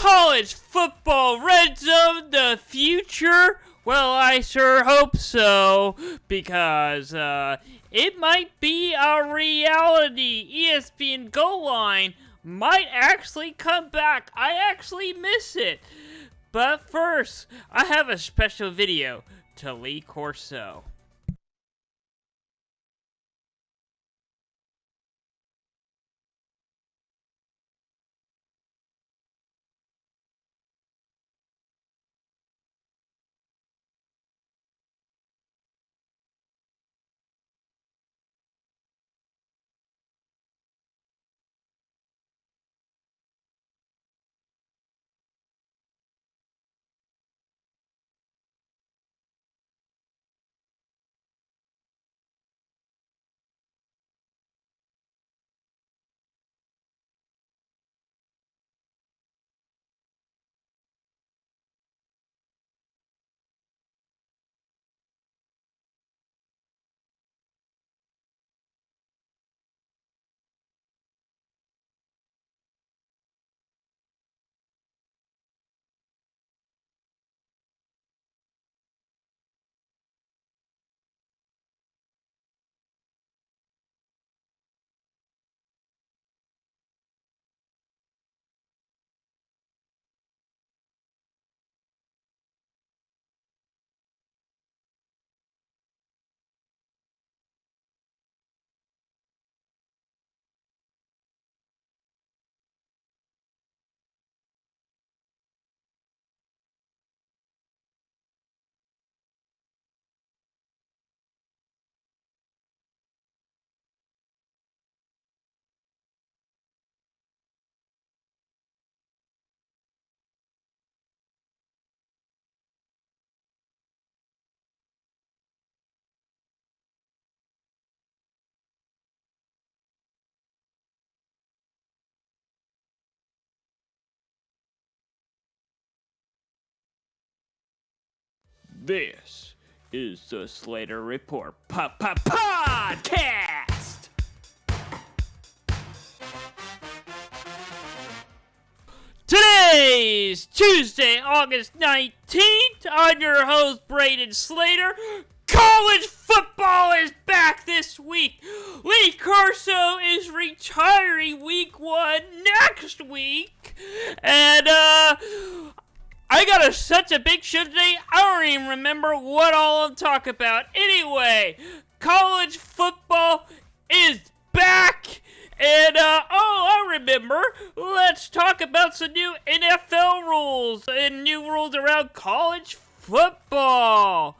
college football red zone the future? Well, I sure hope so, because it might be a reality. ESPN Goal Line might actually come back. I actually miss it. But first, I have a special video to Lee Corso. This is the Slater Report podcast. Today's Tuesday, August 19th. I'm your host, Braden Slater. College football is back this week. Lee Corso is retiring week 1 next week. And, I got such a big show today, I don't even remember what all I'm talking about. Anyway, college football is back. And, I remember. Let's talk about some new NFL rules and new rules around college football.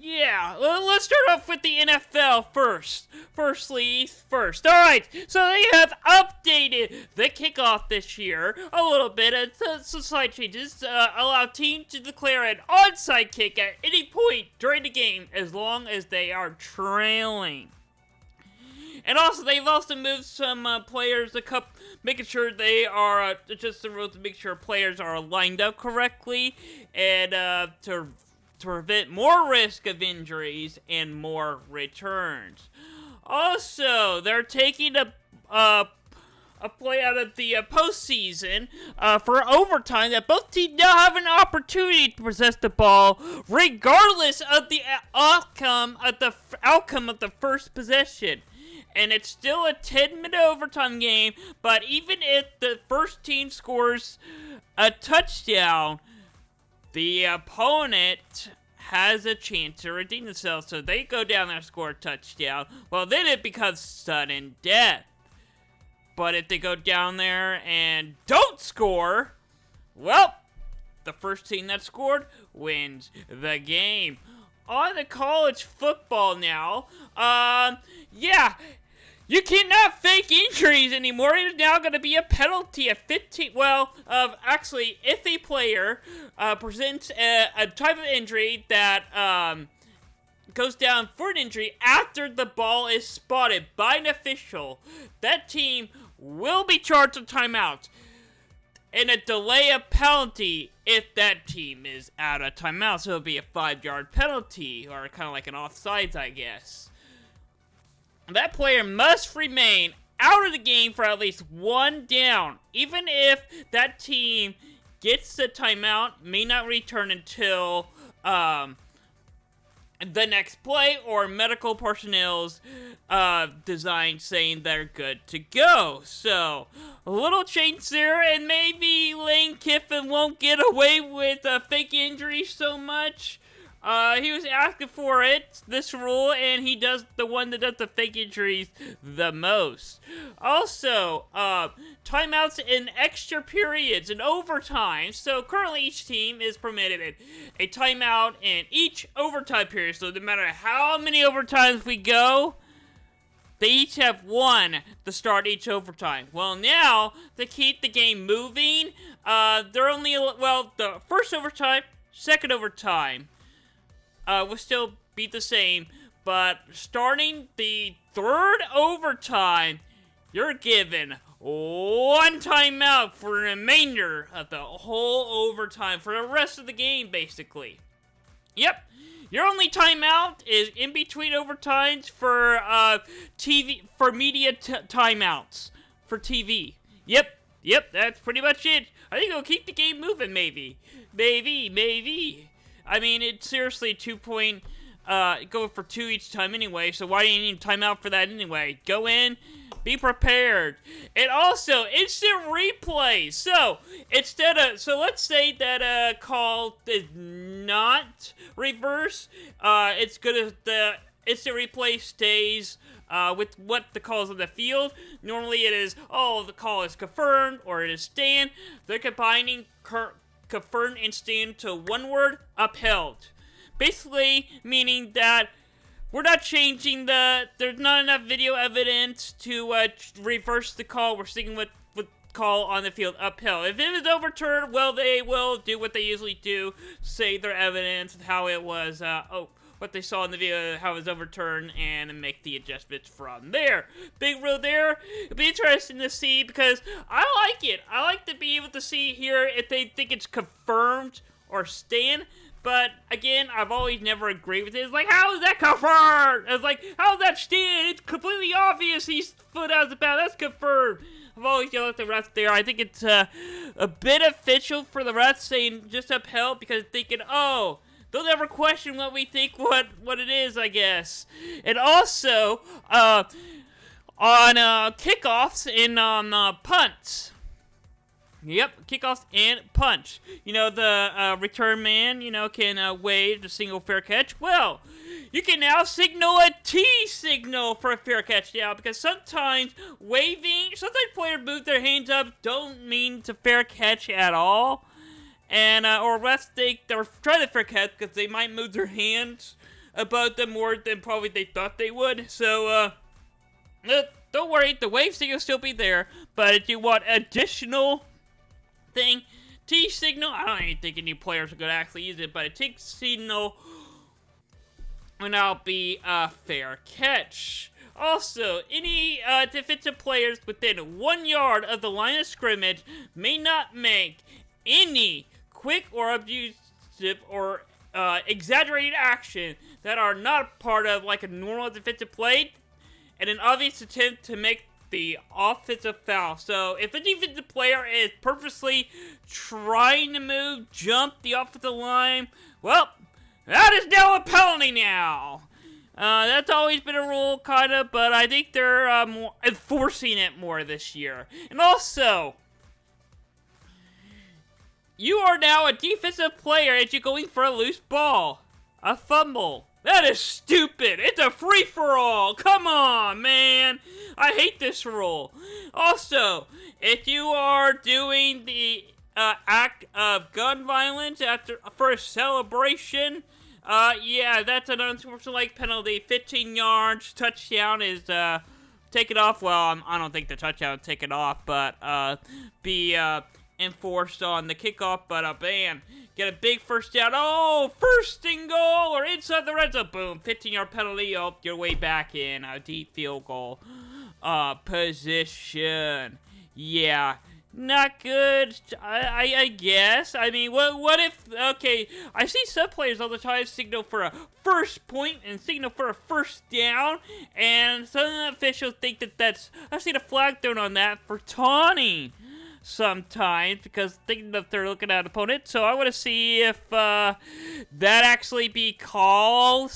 Yeah, let's start off with the NFL first. First. Alright, so they have updated the kickoff this year a little bit. It's some slight changes. Allow teams to declare an onside kick at any point during the game as long as they are trailing. And also, they've also moved some players, making sure they are, just the rules to make sure players are lined up correctly, and to prevent more risk of injuries and more returns. Also, they're taking a play out of the postseason for overtime that both teams now have an opportunity to possess the ball regardless of the outcome of the first possession. And it's still a 10-minute overtime game, but even if the first team scores a touchdown, the opponent has a chance to redeem themselves, so they go down there and score a touchdown. Well, then it becomes sudden death. But if they go down there and don't score, well, the first team that scored wins the game. On to college football now. You cannot fake injuries anymore. It is now going to be a penalty of 15. If a player presents a type of injury that goes down for an injury after the ball is spotted by an official, that team will be charged a timeout and a delay of penalty if that team is out of timeout. So it'll be a 5-yard penalty, or kind of like an offsides, I guess. That player must remain out of the game for at least one down. Even if that team gets the timeout, may not return until the next play or medical personnel's design saying they're good to go. So, a little change there, and maybe Lane Kiffin won't get away with fake injuries so much. He was asking for this rule, and he does the one that does the fake injuries the most. Also, timeouts in extra periods and overtime. So currently each team is permitted a timeout in each overtime period. So no matter how many overtimes we go, they each have one to start each overtime. Well, now, to keep the game moving, they're only, the first overtime, second overtime, will still be the same, but starting the third overtime, you're given one timeout for the remainder of the whole overtime, for the rest of the game, basically. Yep, your only timeout is in between overtimes for TV, for media timeouts for TV. Yep, that's pretty much it. I think it'll keep the game moving, maybe. I mean, it's seriously go for 2 each time anyway, so why do you need timeout for that anyway? Go in, be prepared. And also, instant replay. So, let's say that a call is not reverse, the instant replay stays with what the call is on the field. Normally it is, the call is confirmed, or it is stand. They're combining confirmed and stand to one word, upheld. Basically, meaning that we're not changing there's not enough video evidence to reverse the call. We're sticking with call on the field, upheld. If it is overturned, well, they will do what they usually do, say their evidence, how it was, what they saw in the video, how it was overturned, and make the adjustments from there. Big rule there. It'll be interesting to see, because I like it. I like to be able to see here if they think it's confirmed or stand. But, again, I've always never agreed with it. It's like, how is that confirmed? It's like, how is that stand? It's completely obvious he's foot out of the bound. That's confirmed. I've always yelled at the refs there. I think it's a beneficial for the refs saying just upheld, because thinking, they'll never question what we think what it is, I guess. And also, on kickoffs and on punts. Yep, kickoffs and punch. The return man, can wave the single fair catch. Well, you can now signal a T signal for a fair catch now, because sometimes players move their hands up, don't mean to fair catch at all. And, or refs think they're trying to fair catch because they might move their hands above them more than probably they thought they would. So, don't worry, the wave signal will still be there, but if you want additional thing, T signal, I don't even think any players are going to actually use it, but a T signal will now be a fair catch. Also, any defensive players within 1 yard of the line of scrimmage may not make any quick or abusive or exaggerated action that are not part of like a normal defensive play and an obvious attempt to make the offensive foul. So if a defensive player is purposely trying to jump the offensive line, well, that is now a penalty now. That's always been a rule, kind of, but I think they're more enforcing it more this year. And also, you are now a defensive player as you're going for a loose ball. A fumble. That is stupid. It's a free-for-all. Come on, man. I hate this rule. Also, if you are doing the act of gun violence for a celebration, that's an unsportsmanlike penalty. 15 yards, touchdown is taken off. Well, I don't think the touchdown is taken off, but be enforced on the kickoff, but a ban. Get a big first down. First and goal, or inside the red zone. Boom, 15-yard penalty. Your way back in a deep field goal position. Yeah, not good. I guess. I mean, what if? Okay, I see some players all the time signal for a first point and signal for a first down, and some officials think that that's. I've seen a flag thrown on that for taunting sometimes because thinking that they're looking at an opponent. So I want to see if that actually be called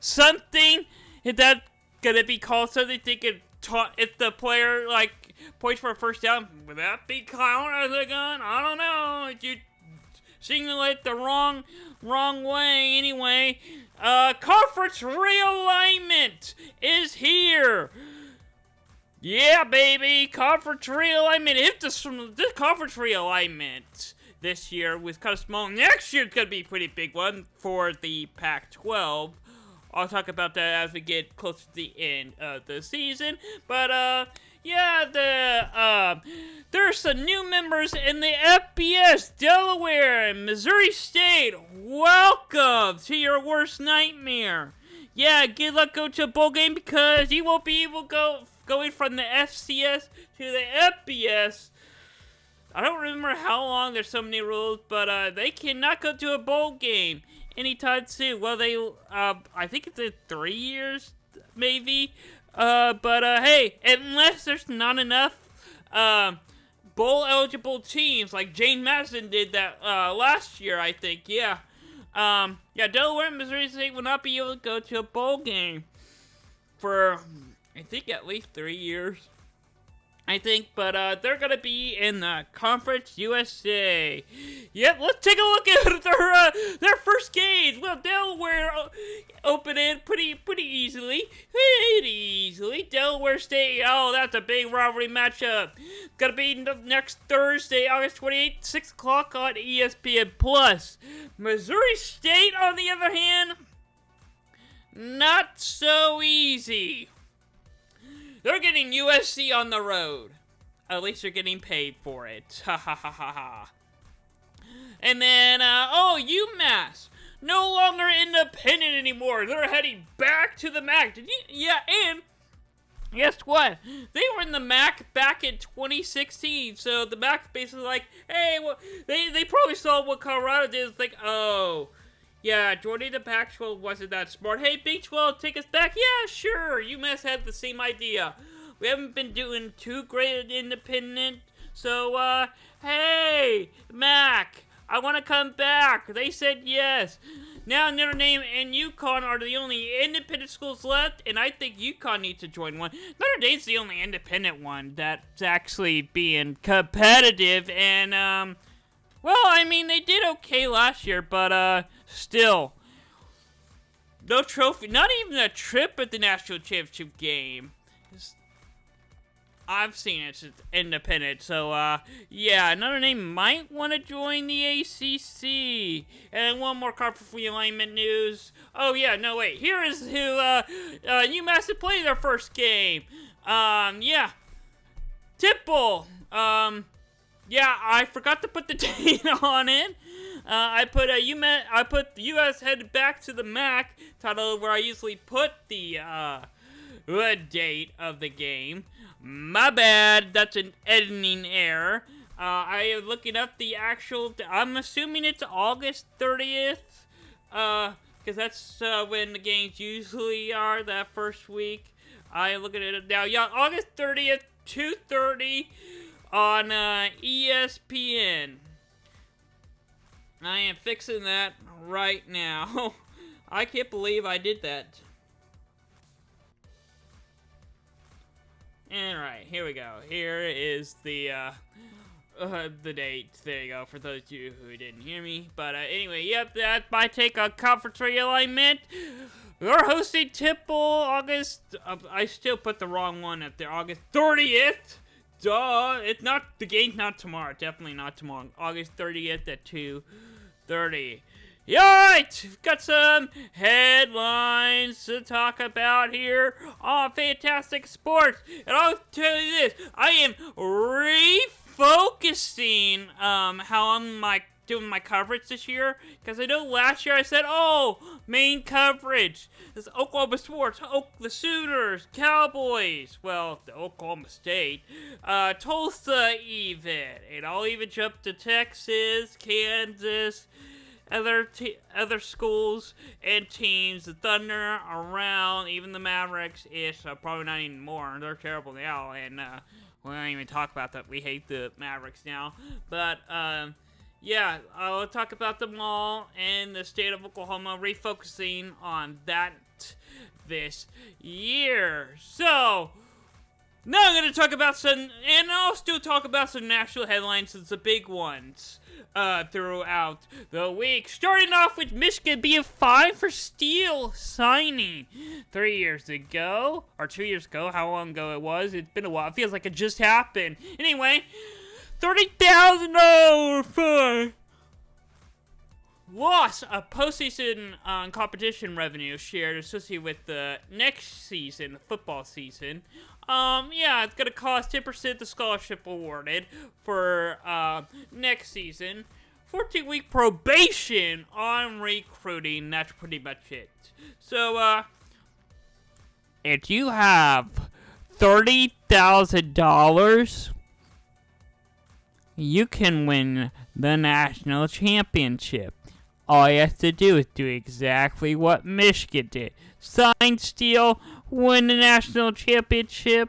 something. If that gonna be called something, they could taunt if the player like points for a first down. Would that be counted as a gun? I don't know. You signal it the wrong way. Anyway, conference realignment is here. Yeah, baby, conference realignment. If this conference realignment this year was kind of small, next year's gonna be a pretty big one for the Pac-12. I'll talk about that as we get closer to the end of the season. But yeah, there's some new members in the FBS. Delaware and Missouri State. Welcome to your worst nightmare. Yeah, good luck going to a bowl game because you won't be able to going from the FCS to the FBS. I don't remember how long. There's so many rules, but they cannot go to a bowl game anytime soon. Well, I think it's in 3 years, maybe. Hey, unless there's not enough bowl eligible teams, like Jane Madison did that last year, I think. Yeah. Delaware and Missouri State will not be able to go to a bowl game for, I think, at least 3 years. I think, but they're gonna be in the Conference USA. Yep, let's take a look at their first games. Well, Delaware opened in pretty easily. Delaware State, oh, that's a big rivalry matchup. Gonna be next Thursday, August 28th, 6 o'clock on ESPN+. Missouri State, on the other hand, not so easy. They're getting USC on the road. At least they're getting paid for it. Ha ha ha ha ha. And then, UMass. No longer independent anymore. They're heading back to the MAC. And guess what? They were in the MAC back in 2016. So the MAC's basically like, hey, well, they probably saw what Colorado did. It's like, oh, yeah, joining the Pac-12 wasn't that smart. Hey, Big 12, take us back. Yeah, sure. UMass had the same idea. We haven't been doing too great at independent. So, hey, MAC, I want to come back. They said yes. Now Notre Dame and UConn are the only independent schools left, and I think UConn needs to join one. Notre Dame's the only independent one that's actually being competitive, and, well, I mean, they did okay last year, but, still, no trophy, not even a trip at the national championship game. I've seen it since independent, so, yeah, Notre Dame might want to join the ACC. And one more conference realignment news. Oh, yeah, no, wait, here is who, UMass to play their first game. Yeah, Temple, yeah, I forgot to put the date on it. I put the U.S. headed back to the MAC title where I usually put the date of the game. My bad, that's an editing error. I am looking up the actual. I'm assuming it's August 30th, because that's when the games usually are, that first week. I am looking at it now. Yeah, August 30th, 2:30 on ESPN. I am fixing that right now. I can't believe I did that. Alright, here we go. Here is the date. There you go, for those of you who didn't hear me. But anyway, yep, that's my take on conference realignment. They're hosting Temple August. I still put the wrong one up there. August 30th. Duh. It's not, the game's not tomorrow. Definitely not tomorrow. August 30th at 2:30. Alright, we've got some headlines to talk about here on Fantastic Sports. And I'll tell you this, I am refocusing how my doing my coverage this year, because I know last year I said, oh, main coverage. This Oklahoma sports, the Sooners, Cowboys, well, the Oklahoma State, Tulsa even, and I'll even jump to Texas, Kansas, other schools and teams, the Thunder, around, even the Mavericks-ish, probably not even more, they're terrible now, and we don't even talk about that, we hate the Mavericks now, but, yeah, I'll talk about them all and the state of Oklahoma, refocusing on that this year. So, now I'm going to talk about some, and I'll still talk about some national headlines, the big ones, throughout the week. Starting off with Michigan being fined for Steele signing 3 years ago, or 2 years ago, how long ago it was. It's been a while. It feels like it just happened. Anyway, $30,000 fine. Loss of postseason competition revenue shared associated with the next season, the football season. Yeah, it's gonna cost 10% the scholarship awarded for next season. 14-week probation on recruiting. That's pretty much it. So, if you have $30,000, you can win the national championship. All you have to do is do exactly what Michigan did. Sign Steele, win the national championship,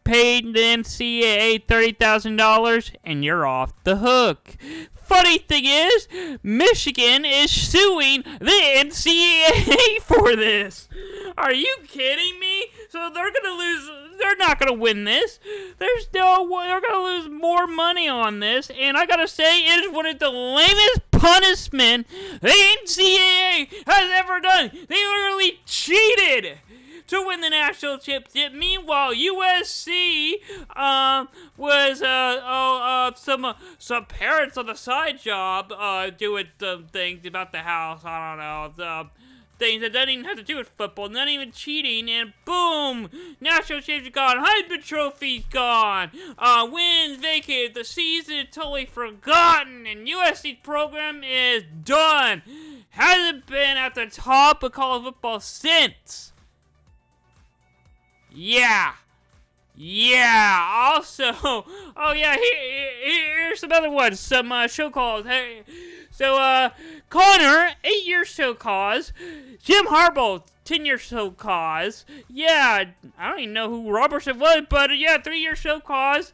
pay the NCAA $30,000, and you're off the hook. Funny thing is, Michigan is suing the NCAA for this. Are you kidding me? So they're gonna lose. They're not gonna win this. There's no way. They're gonna lose more money on this. And I gotta say, it is one of the lamest punishment the NCAA has ever done. They literally cheated to win the national championship. Meanwhile, USC was some parents on the side job doing things about the house. I don't know, things that doesn't even have to do with football, not even cheating, and boom, national championship gone, Heisman Trophy gone, wins vacated, the season totally forgotten, and USC's program is done. Hasn't been at the top of college football since. Yeah. Also, oh yeah, here's some other ones, some show calls. Hey, so Connor, 8-year show cause. Jim Harbaugh, 10-year show cause. Yeah, I don't even know who Robertson was, but yeah, 3-year show cause.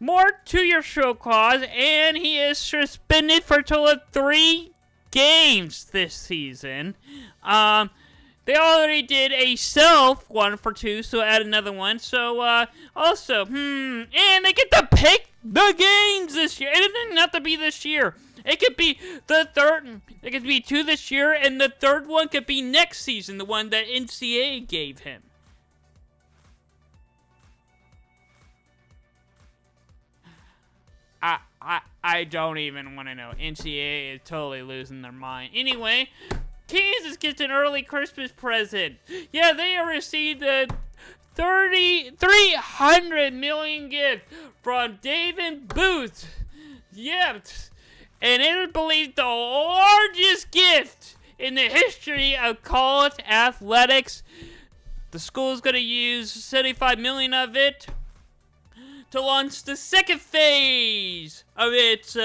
More 2-year show cause, and he is suspended for a total of 3 games this season. They already did a self one for 2, so add another one. So, also, and they get to pick the games this year. It doesn't have to be this year. It could be the third. It could be 2 this year, and the third one could be next season, the one that NCAA gave him. I don't even want to know. NCAA is totally losing their mind. Anyway, Kansas gets an early Christmas present. Yeah, they received a $300 million gift from David Booth. Yeah, and it is believed the largest gift in the history of college athletics. The school is going to use $75 million of it to launch the second phase of its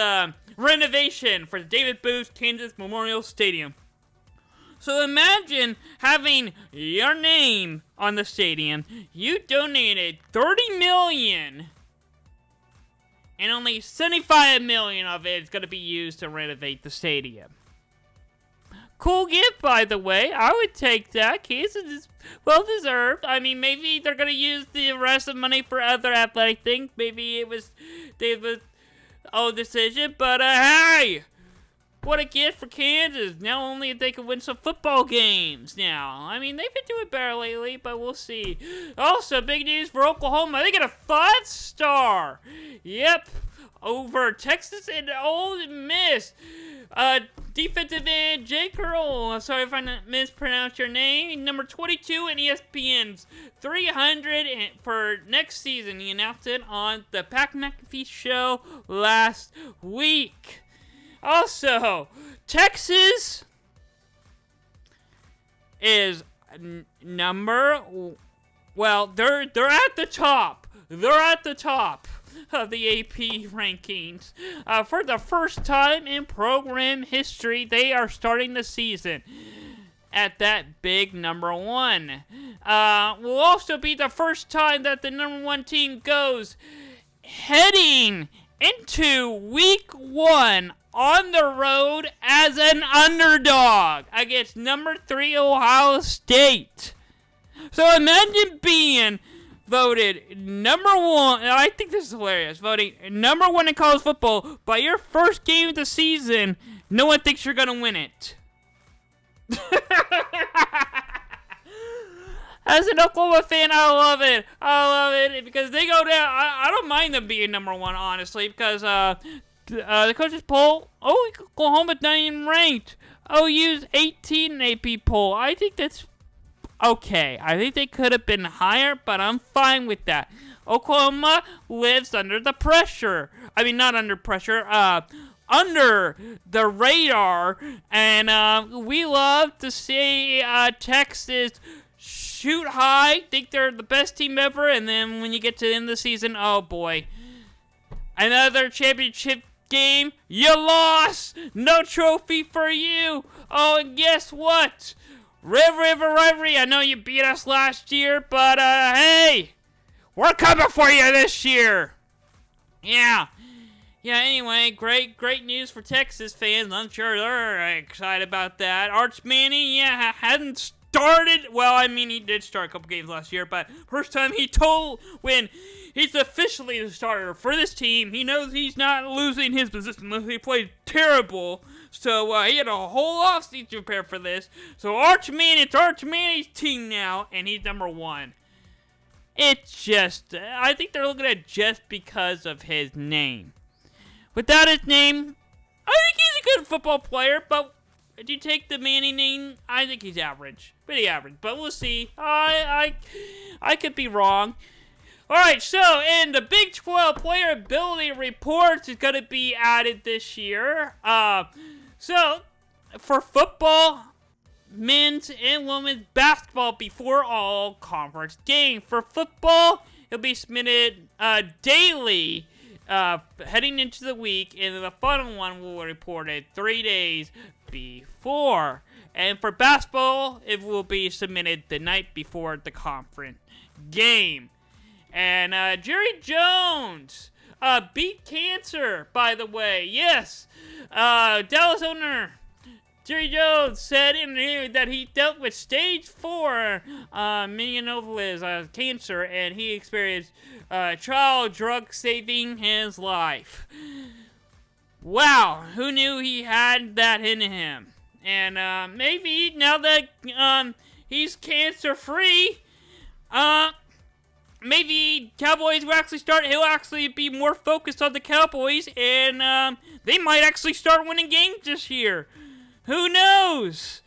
renovation for the David Booth Kansas Memorial Stadium. So imagine having your name on the stadium. You donated $30 million, and only $75 million of it is going to be used to renovate the stadium. Cool gift, by the way. I would take that. Kansas is well deserved. I mean, maybe they're going to use the rest of the money for other athletic things. Maybe it was David's own decision, but hey! What a gift for Kansas. Now only if they can win some football games now. I mean, they've been doing better lately, but we'll see. Also, big news for Oklahoma. They get a 5-star. Yep. Over Texas and Ole Miss. Defensive end Jake Earl. Sorry if I mispronounced your name. Number 22 in ESPN's 300 for next season. He announced it on the Pat McAfee show last week. Also, Texas is number. Well, they're at the top. They're at the top of the AP rankings. For the first time in program history, they are starting the season at that big number 1. Will also be the first time that the number 1 team goes heading into week 1 on the road as an underdog against number 3 Ohio State. So imagine being voted number 1, I think this is hilarious, voting number 1 in college football by your first game of the season. No one thinks you're going to win it. As an Oklahoma fan, I love it. I love it because they go down. I don't mind them being number 1, honestly, because the coaches poll, Oklahoma's not even ranked. OU's 18 in AP poll. I think that's okay. I think they could have been higher, but I'm fine with that. Oklahoma lives under the pressure. I mean, not under pressure. Under the radar, and we love to see Texas shoot high, think they're the best team ever, and then when you get to the end of the season, oh boy, another championship game, you lost, no trophy for you. Oh, and guess what? Red River Rivalry, I know you beat us last year, but hey, we're coming for you this year. Yeah, anyway, great news for Texas fans. I'm sure they're excited about that. Arch Manning, hadn't started. Well, I mean, he did start a couple games last year, but first time he told when he's officially the starter for this team. He knows he's not losing his position unless he played terrible. So he had a whole offseason to prepare for this. So it's Arch Manning's team now, and he's number 1. It's just, I think they're looking at it just because of his name. Without his name, I think he's a good football player, but if you take the Manning name, I think he's average. Pretty average, but we'll see. I could be wrong. Alright, so, and the Big 12 player ability reports is going to be added this year. So, for football, men's and women's basketball before all conference games. For football, it'll be submitted daily heading into the week, and the final one will be reported 3 days before. And for basketball, it will be submitted the night before the conference game. And Jerry Jones beat cancer, by the way. Yes, Dallas owner Jerry Jones said in an interview that he dealt with stage 4 meningitis cancer, and he experienced trial drug saving his life. Wow, who knew he had that in him? And maybe now that he's cancer free, maybe Cowboys will actually start. He'll actually be more focused on the Cowboys, and they might actually start winning games this year. Who knows?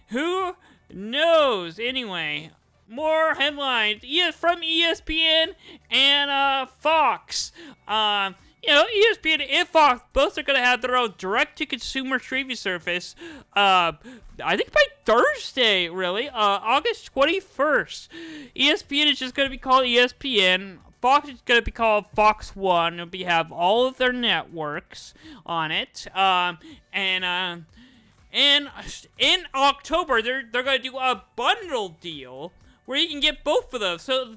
Who knows? Anyway, more headlines from ESPN and Fox. ESPN and Fox both are going to have their own direct-to-consumer streaming service, I think by Thursday, really, August 21st. ESPN is just going to be called ESPN. Fox is going to be called Fox One. It'll have all of their networks on it. And in October, they're going to do a bundle deal where you can get both of those. So,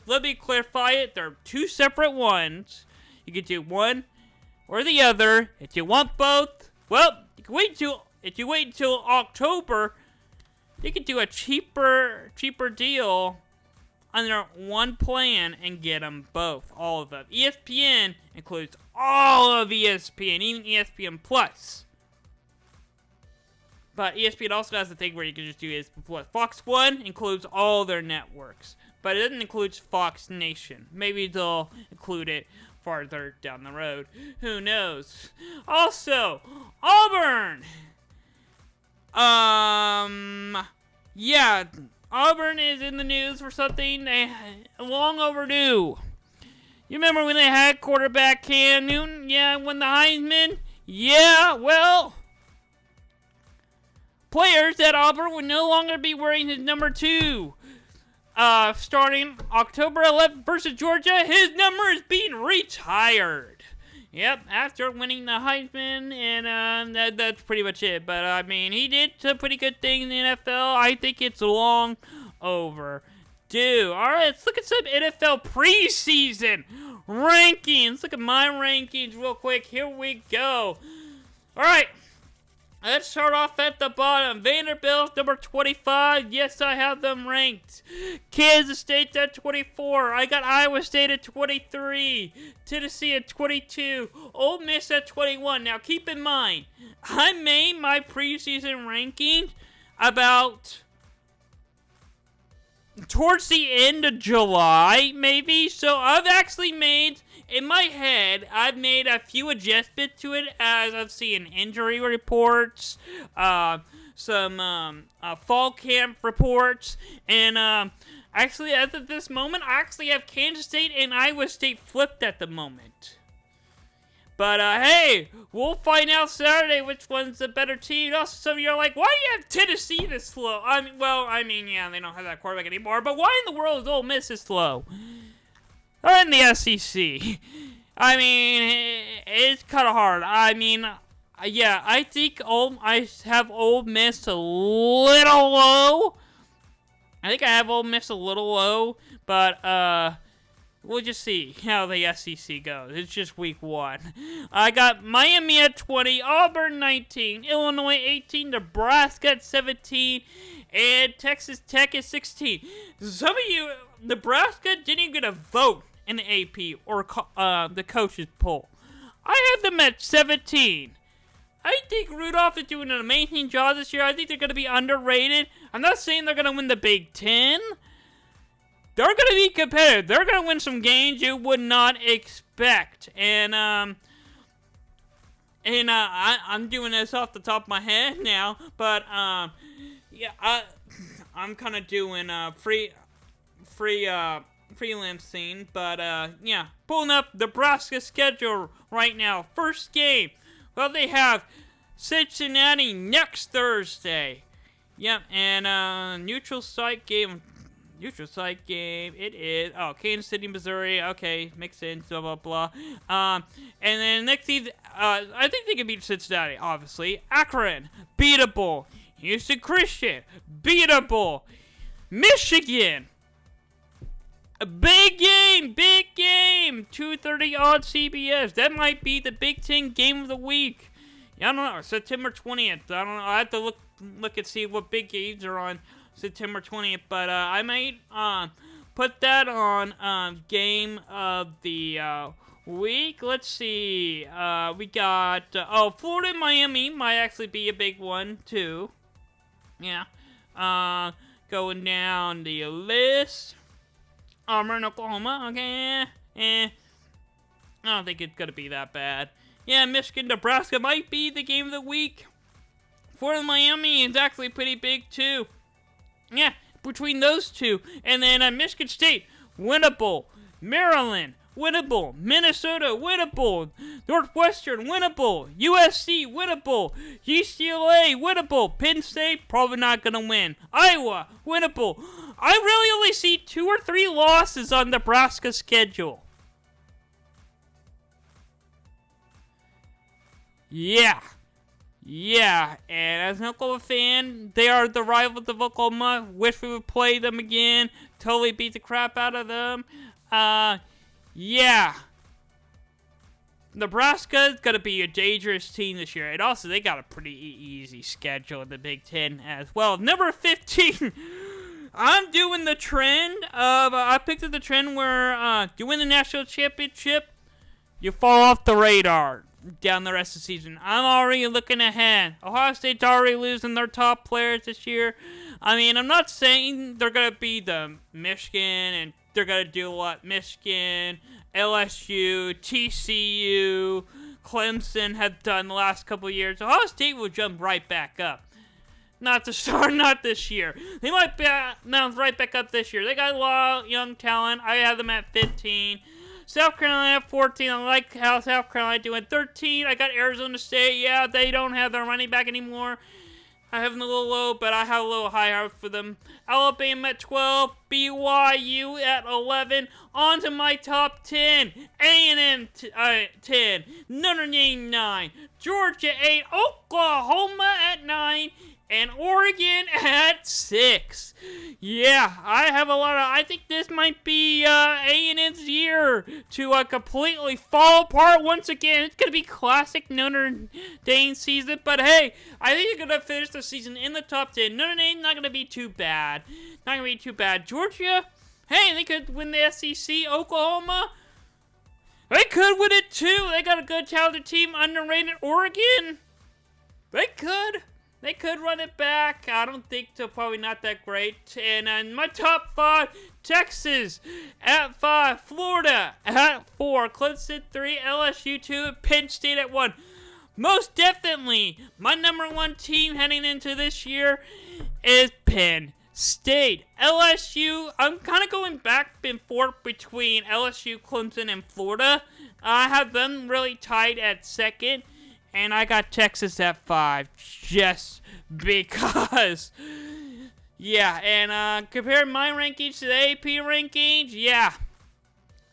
let me clarify it. They're two separate ones. You can do one or the other. If you want both, well, you can if you wait until October, you can do a cheaper deal under one plan and get them both, all of them. ESPN includes all of ESPN, even ESPN Plus. But ESPN also has the thing where you can just do ESPN Plus. Fox One includes all their networks, but it doesn't include Fox Nation. Maybe they'll include it farther down the road. Who knows? Also, Auburn. Auburn is in the news for something long overdue. You remember when they had quarterback Cam Newton? Yeah, won the Heisman? Yeah, well, players at Auburn will no longer be wearing his number 2. Starting October 11th versus Georgia, his number is being retired. Yep, after winning the Heisman, and that's pretty much it. But, I mean, he did some pretty good things in the NFL. I think it's long overdue. All right, let's look at some NFL preseason rankings. Look at my rankings real quick. Here we go. All right. Let's start off at the bottom. Vanderbilt, number 25. Yes, I have them ranked. Kansas State at 24. I got Iowa State at 23. Tennessee at 22. Ole Miss at 21. Now, keep in mind, I made my preseason ranking about towards the end of July, maybe. So, I've actually made... in my head, I've made a few adjustments to it as I've seen injury reports, some fall camp reports, and actually, as of this moment, I actually have Kansas State and Iowa State flipped at the moment. But, hey, we'll find out Saturday which one's the better team. Also, some of you are like, why do you have Tennessee this slow? I mean, yeah, they don't have that quarterback anymore, but why in the world is Ole Miss this slow? Or in the SEC. I mean, it's kind of hard. I mean, yeah, I think I have Ole Miss a little low. I think I have Ole Miss a little low, but we'll just see how the SEC goes. It's just week 1. I got Miami at 20, Auburn 19, Illinois 18, Nebraska at 17, and Texas Tech at 16. Some of you, Nebraska didn't even get a vote in the AP or the coaches poll. I have them at 17. I think Rudolph is doing an amazing job this year. I think they're going to be underrated. I'm not saying they're going to win the Big Ten. They're going to be competitive. They're going to win some games you would not expect. And I'm doing this off the top of my head now, but yeah, I'm kind of doing freelancing, but yeah, pulling up Nebraska's schedule right now. First game, well, they have Cincinnati next Thursday. Yep, and neutral site game. It is Kansas City, Missouri. Okay, makes sense. Blah blah blah. And then next season, I think they can beat Cincinnati. Obviously, Akron, beatable. Houston Christian, beatable. Michigan. A big game, 2:30 on CBS. That might be the Big Ten game of the week. Yeah, I don't know, September 20th. I don't know. I have to look and see what big games are on September 20th. But I might put that on game of the week. Let's see. We got Florida and Miami might actually be a big one too. Yeah. Going down the list. Auburn, Oklahoma, okay, I don't think it's gonna be that bad. Yeah, Michigan, Nebraska might be the game of the week. Florida, Miami is actually pretty big, too. Yeah, between those two. And then Michigan State, winnable. Maryland, winnable. Minnesota, winnable. Northwestern, winnable. USC, winnable. UCLA, winnable. Penn State, probably not gonna win. Iowa, winnable. I really only see 2 or 3 losses on Nebraska's schedule. Yeah, and as an Oklahoma fan, they are the rivals of Oklahoma. Wish we would play them again. Totally beat the crap out of them. Yeah. Nebraska's going to be a dangerous team this year. And also, they got a pretty easy schedule in the Big Ten as well. Number 15. I'm doing the trend of, I picked up the trend where you win the national championship, you fall off the radar down the rest of the season. I'm already looking ahead. Ohio State's already losing their top players this year. I mean, I'm not saying they're going to be the Michigan and they're going to do a lot. Michigan, LSU, TCU, Clemson have done the last couple of years. Ohio State will jump right back up. Not to start, not this year. They might bounce right back up this year. They got a lot of young talent. I have them at 15. South Carolina at 14. I like how South Carolina doing. 13, I got Arizona State. Yeah, they don't have their running back anymore. I have them a little low, but I have a little higher for them. Alabama at 12, BYU at 11. On to my top 10. A&M 10, Notre Dame 9, Georgia 8, Oklahoma at 9, and Oregon at 6. Yeah, I have a lot of... I think this might be A&M's year to completely fall apart once again. It's going to be classic Notre Dame season. But hey, I think they're going to finish the season in the top 10. Notre Dame not going to be too bad. Not going to be too bad. Georgia, hey, they could win the SEC. Oklahoma, they could win it too. They got a good talented team. Underrated. Oregon, they could. They could run it back. I don't think they're probably not that great. And in my top 5, Texas at 5, Florida at 4, Clemson 3, LSU 2, and Penn State at 1. Most definitely, my number 1 team heading into this year is Penn State. LSU, I'm kind of going back and forth between LSU, Clemson, and Florida. I have them really tied at 2nd. And I got Texas at 5, just because. Yeah, and compare my rankings to the AP rankings, yeah.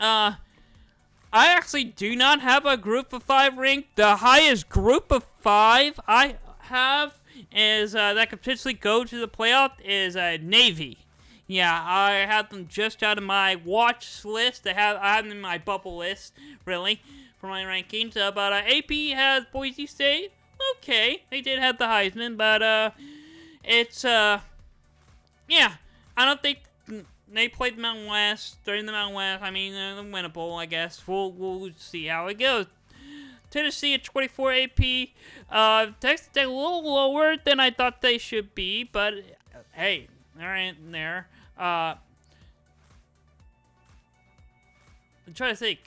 I actually do not have a group of 5 ranked. The highest group of 5 I have is, that could potentially go to the playoff is, Navy. Yeah, I have them just out of my watch list. I have them in my bubble list, really, for my rankings. But AP has Boise State. Okay, they did have the Heisman, but it's yeah, I don't think they played the Mountain West. They're in the Mountain West. I mean, they're winnable, I guess. We'll see how it goes. Tennessee at 24 AP. Texas a little lower than I thought they should be, but hey, they're in there. I'm trying to think.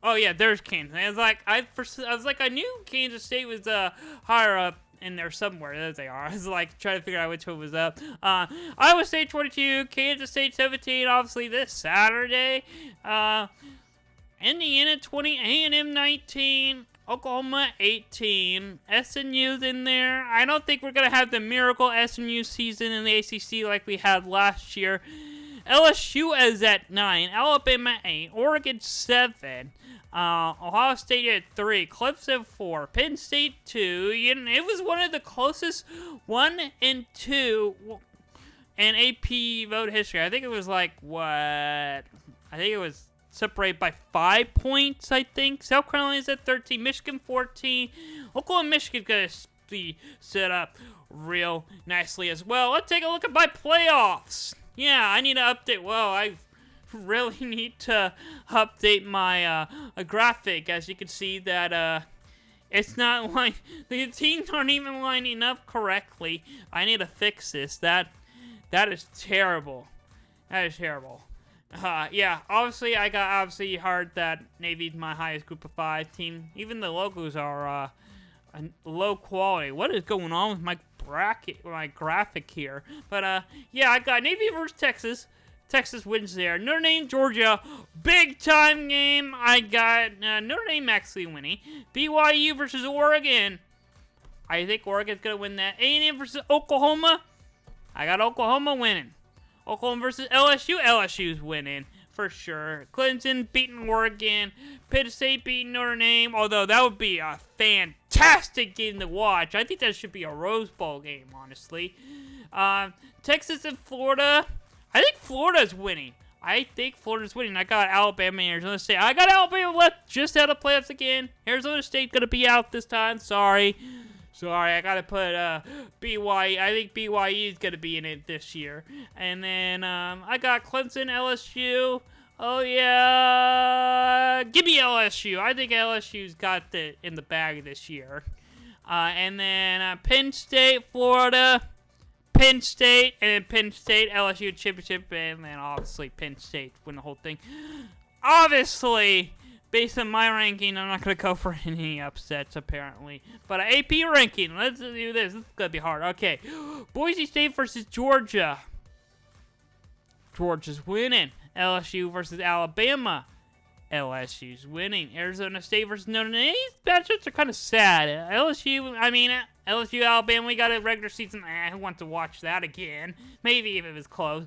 Oh yeah, there's Kansas. I was like, I knew Kansas State was higher up in there somewhere. There they are. I was like trying to figure out which one was up. Iowa State 22, Kansas State 17. Obviously this Saturday. Indiana 20, A&M 19, Oklahoma 18. SMU's in there. I don't think we're gonna have the miracle SMU season in the ACC like we had last year. LSU is at 9, Alabama 8, Oregon 7, Ohio State at 3, Clemson 4, Penn State 2. It was one of the closest 1 and 2 in AP vote history. I think it was like, what? I think it was separated by 5 points, I think. South Carolina's at 13, Michigan 14. Oklahoma and Michigan's going to be set up real nicely as well. Let's take a look at my playoffs. Yeah, I need to update. Well, I really need to update my graphic. As you can see that it's not like the teams aren't even lining up correctly. I need to fix this. That is terrible. That is terrible. Yeah, obviously I got heard that Navy's my highest group of 5 team. Even the logos are low quality. What is going on with my graphic here? But yeah, I got Navy versus Texas. Texas wins there. Notre Dame, Georgia, big time game. I got Notre Dame actually winning. BYU versus Oregon. I think Oregon's gonna win that. A&M versus Oklahoma. I got Oklahoma winning. Oklahoma versus LSU. LSU's winning for sure. Clemson beating Oregon. Penn State beating Notre Dame. Although that would be a fantastic game to watch. I think that should be a Rose Bowl game, honestly. Texas and Florida. I think Florida's winning. I got Alabama and Arizona State. I got Alabama left just out of playoffs again. Arizona State gonna be out this time. Sorry, I gotta put BYU. I think BYU is gonna be in it this year. And then I got Clemson, LSU. Oh yeah, give me LSU. I think LSU's got it in the bag this year. And then Penn State, Florida. Penn State, and then Penn State, LSU championship, and then obviously Penn State win the whole thing. Obviously, based on my ranking, I'm not going to go for any upsets, apparently. But AP ranking, let's do this. This is going to be hard. Okay, Boise State versus Georgia. Georgia's winning. LSU versus Alabama. LSU's winning. Arizona State versus Notre Dame. These matchups are kind of sad. LSU, Alabama, we got a regular season. Who wants to watch that again? Maybe if it was close.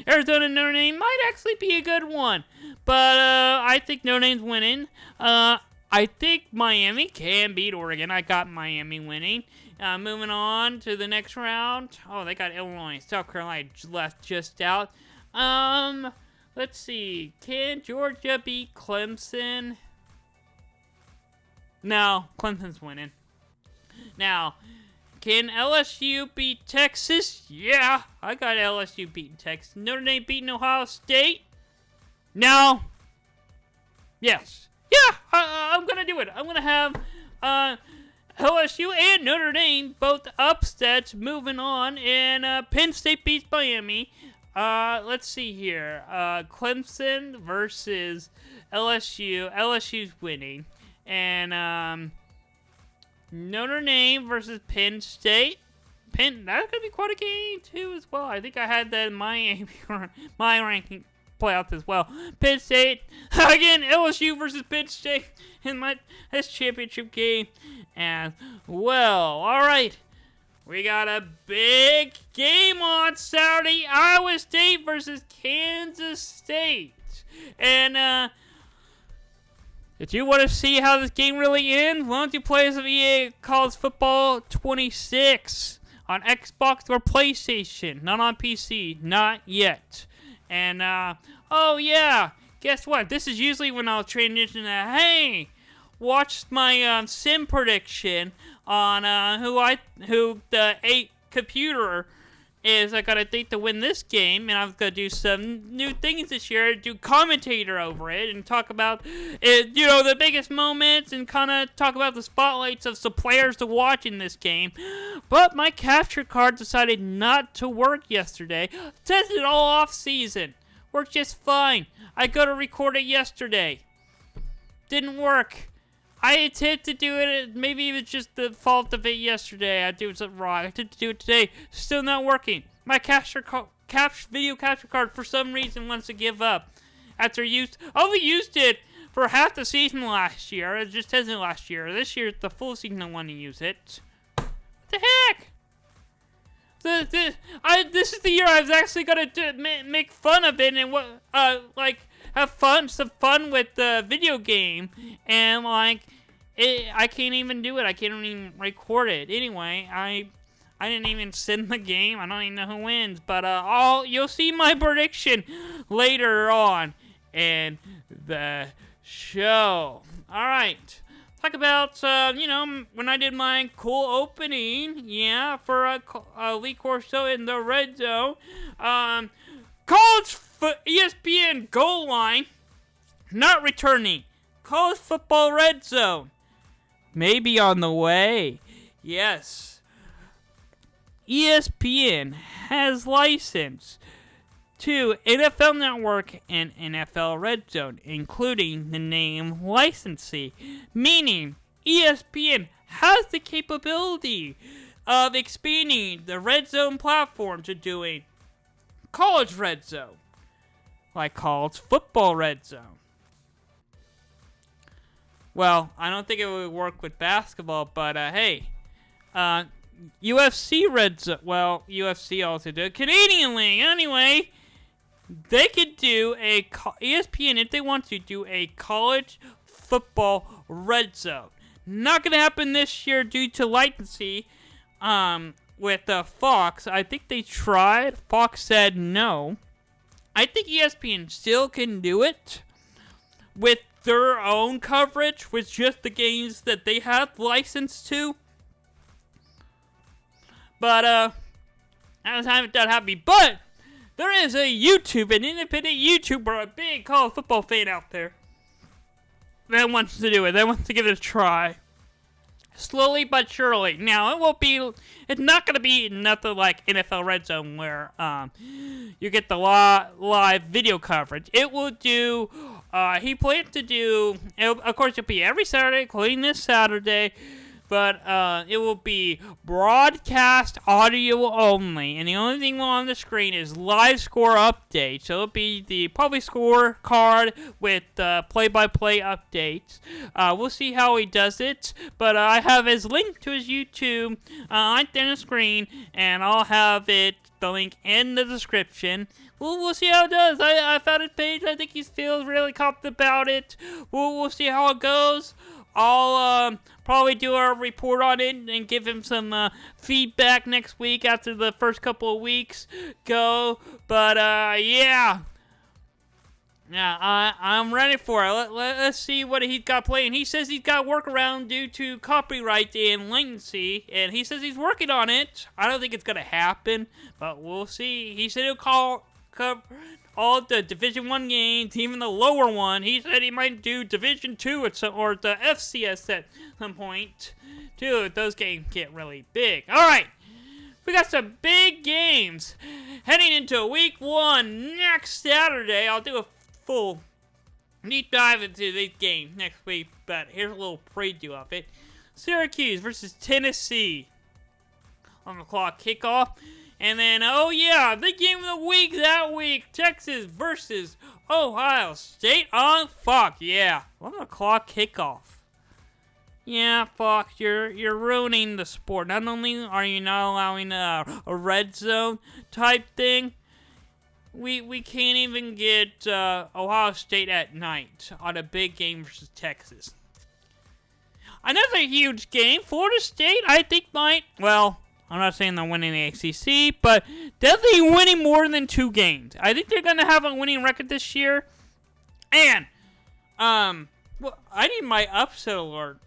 Arizona Notre Dame might actually be a good one. But I think Notre Dame's winning. I think Miami can beat Oregon. I got Miami winning. Moving on to the next round. Oh, they got Illinois. South Carolina left just out. Let's see. Can Georgia beat Clemson? No, Clemson's winning. Now, can LSU beat Texas? Yeah, I got LSU beating Texas. Notre Dame beating Ohio State? No. Yes. Yeah, I'm going to do it. I'm going to have LSU and Notre Dame both upsets moving on. And Penn State beats Miami. Let's see here. Clemson versus LSU. LSU's winning. And Notre Dame versus Penn State. That's going to be quite a game, too, as well. I think I had that in my ranking playoffs as well. Penn State, again, LSU versus Penn State in this championship game as well. All right. We got a big game on Saturday. Iowa State versus Kansas State. And, if you want to see how this game really ends, why don't you play some EA College Football 26 on Xbox or PlayStation, not on PC, not yet. And, oh yeah, guess what? This is usually when I'll transition to, hey, watch my sim prediction on who the 8 computer is. I got a date to win this game, and I'm gonna do some new things this year. Do commentator over it and talk about it, the biggest moments, and kind of talk about the spotlights of some players to watch in this game. But my capture card decided not to work yesterday. Tested it all off season. Worked just fine. I go to record it yesterday. Didn't work. I attempted to do it. Maybe it was just the fault of it yesterday. I did something wrong. I attempted to do it today. Still not working. My video capture card for some reason wants to give up. I only used it for half the season last year. It just tested last year. This year, the full season, I want to use it. What the heck? This is the year I was actually gonna make fun of it and have some fun with the video game, and I can't even do it. I can't even record it. Anyway, I didn't even send the game. I don't even know who wins, but you'll see my prediction later on in the show. All right. Talk about, when I did my cool opening, for a week or so in the red zone. ESPN goal line, not returning. College football red zone, maybe on the way. Yes. ESPN has license to NFL Network and NFL Red Zone, including the name licensee, meaning ESPN has the capability of expanding the Red Zone platform to doing college Red Zone, like college football Red Zone. Well, I don't think it would work with basketball, but hey, UFC Red Zone, well, UFC also did Canadian League, anyway. They could do ESPN, if they want to, do a college football red zone. Not going to happen this year due to latency with Fox. I think they tried. Fox said no. I think ESPN still can do it with their own coverage, with just the games that they have license to. But, I was not happy. But there is an independent YouTuber, a big college football fan out there that wants to do it. That wants to give it a try. Slowly but surely. Now, it's not going to be nothing like NFL Red Zone where you get the live video coverage. It will do, he plans to do, of course, it'll be every Saturday, including this Saturday, but it will be broadcast audio only, and the only thing on the screen is live score update. So it'll be the probably score card with play-by-play updates. We'll see how he does it, but I have his link to his YouTube right there on the screen, and I'll have the link in the description. We'll see how it does. I found his page. I think he feels really confident about it. We'll see how it goes. I'll probably do a report on it and give him some feedback next week after the first couple of weeks go. But yeah, I'm ready for it. Let's see what he's got playing. He says he's got workaround due to copyright and latency, and he says he's working on it. I don't think it's gonna happen, but we'll see. He said he'll cover all the Division 1 games, even the lower one. He said he might do Division 2 at some, or the FCS at some point, too. Those games get really big. All right, we got some big games heading into Week 1 next Saturday. I'll do a full deep dive into these games next week, but here's a little preview of it. Syracuse versus Tennessee on the clock kickoff. And then, oh yeah, the game of the week that week, Texas versus Ohio State on Fox. Yeah, 1 o'clock kickoff. Yeah, Fox, you're ruining the sport. Not only are you not allowing a red zone type thing, we can't even get Ohio State at night on a big game versus Texas. Another huge game, Florida State, I think might, well, I'm not saying they're winning the ACC, but definitely winning more than 2 games. I think they're going to have a winning record this year. And, well, I need my upset alert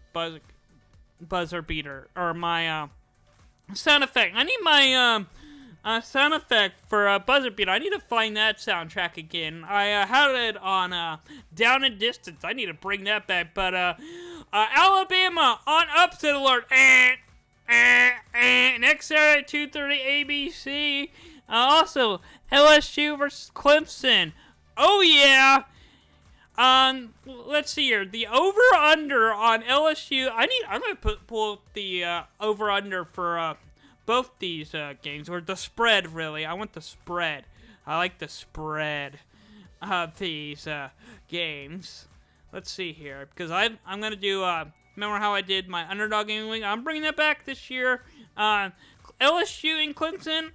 buzzer beater, or my sound effect. I need my sound effect for buzzer beater. I need to find that soundtrack again. I had it on Down and Distance. I need to bring that back. But Alabama on upset alert. Next Saturday, 2:30 ABC. Also, LSU versus Clemson. Oh yeah. Let's see here. The over/under on LSU. I'm gonna pull up the over/under for both these games, or the spread really. I want the spread. I like the spread of these games. Let's see here, because I'm gonna do. Remember how I did my underdog game week? I'm bringing that back this year. LSU and Clemson.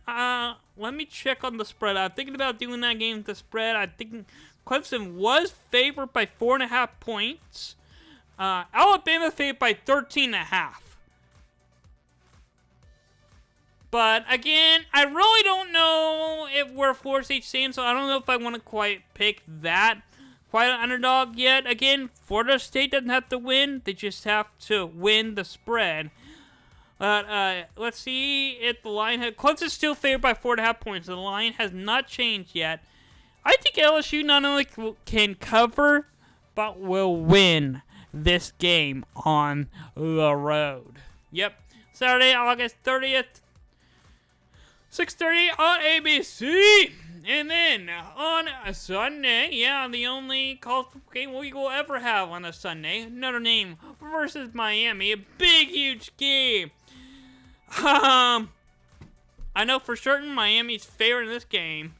Let me check on the spread. I'm thinking about doing that game with the spread. I think Clemson was favored by 4.5 points. Alabama favored by 13.5. But again, I really don't know if where Florida State stands, so I don't know if I want to quite pick that. Quite an underdog yet. Again, Florida State doesn't have to win. They just have to win the spread. But let's see if the line has... Clemson's still favored by 4.5 points. The line has not changed yet. I think LSU not only can cover, but will win this game on the road. Yep. Saturday, August 30th. 6:30 on ABC. And then on a Sunday, yeah, the only college game we will ever have on a Sunday, Notre Dame versus Miami, a big, huge game. I know for certain Miami's favored in this game.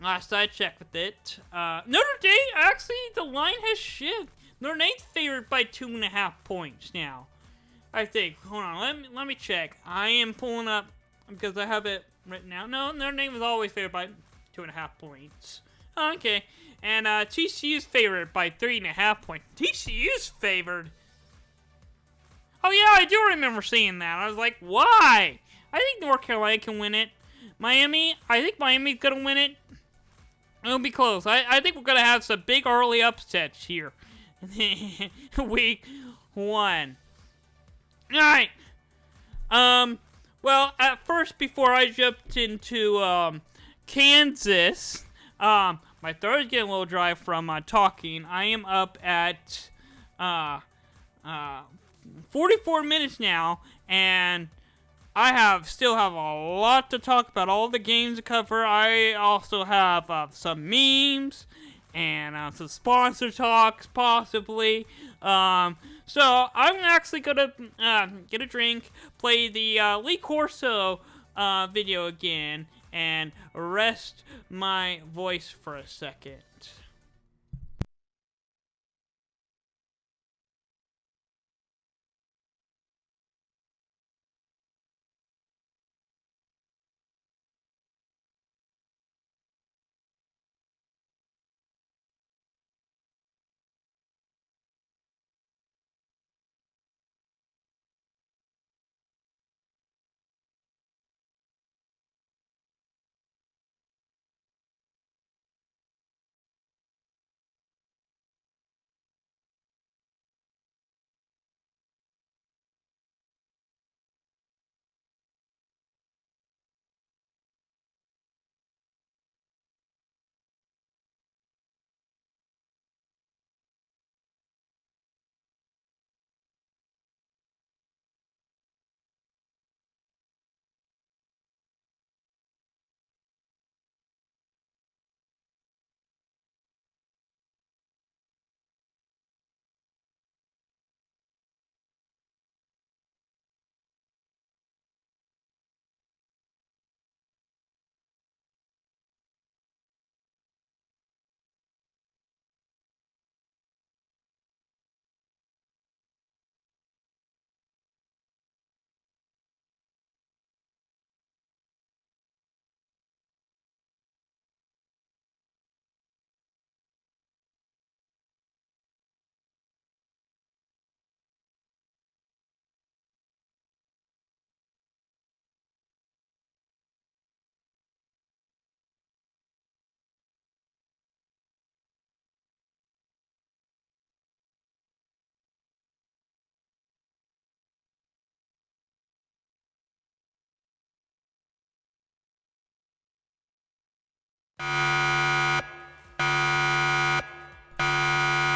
Last I checked with it, Notre Dame, actually, the line has shifted. Notre Dame's favored by 2.5 points now, I think. Hold on, let me check. I am pulling up because I have it written out. No, Notre Dame was always favored by 2.5 points. Okay, and TCU's favored by 3.5 points. TCU's favored. Oh yeah, I do remember seeing that. I was like, why? I think North Carolina can win it. Miami, I think Miami's gonna win it. It'll be close. I think we're gonna have some big early upsets here. Week 1. Alright. Well, at first, before I jumped into Kansas, my throat's getting a little dry from talking. I am up at 44 minutes now, and I still have a lot to talk about. All the games to cover. I also have some memes and some sponsor talks possibly. So I'm actually gonna get a drink, play the Lee Corso video again, and rest my voice for a second.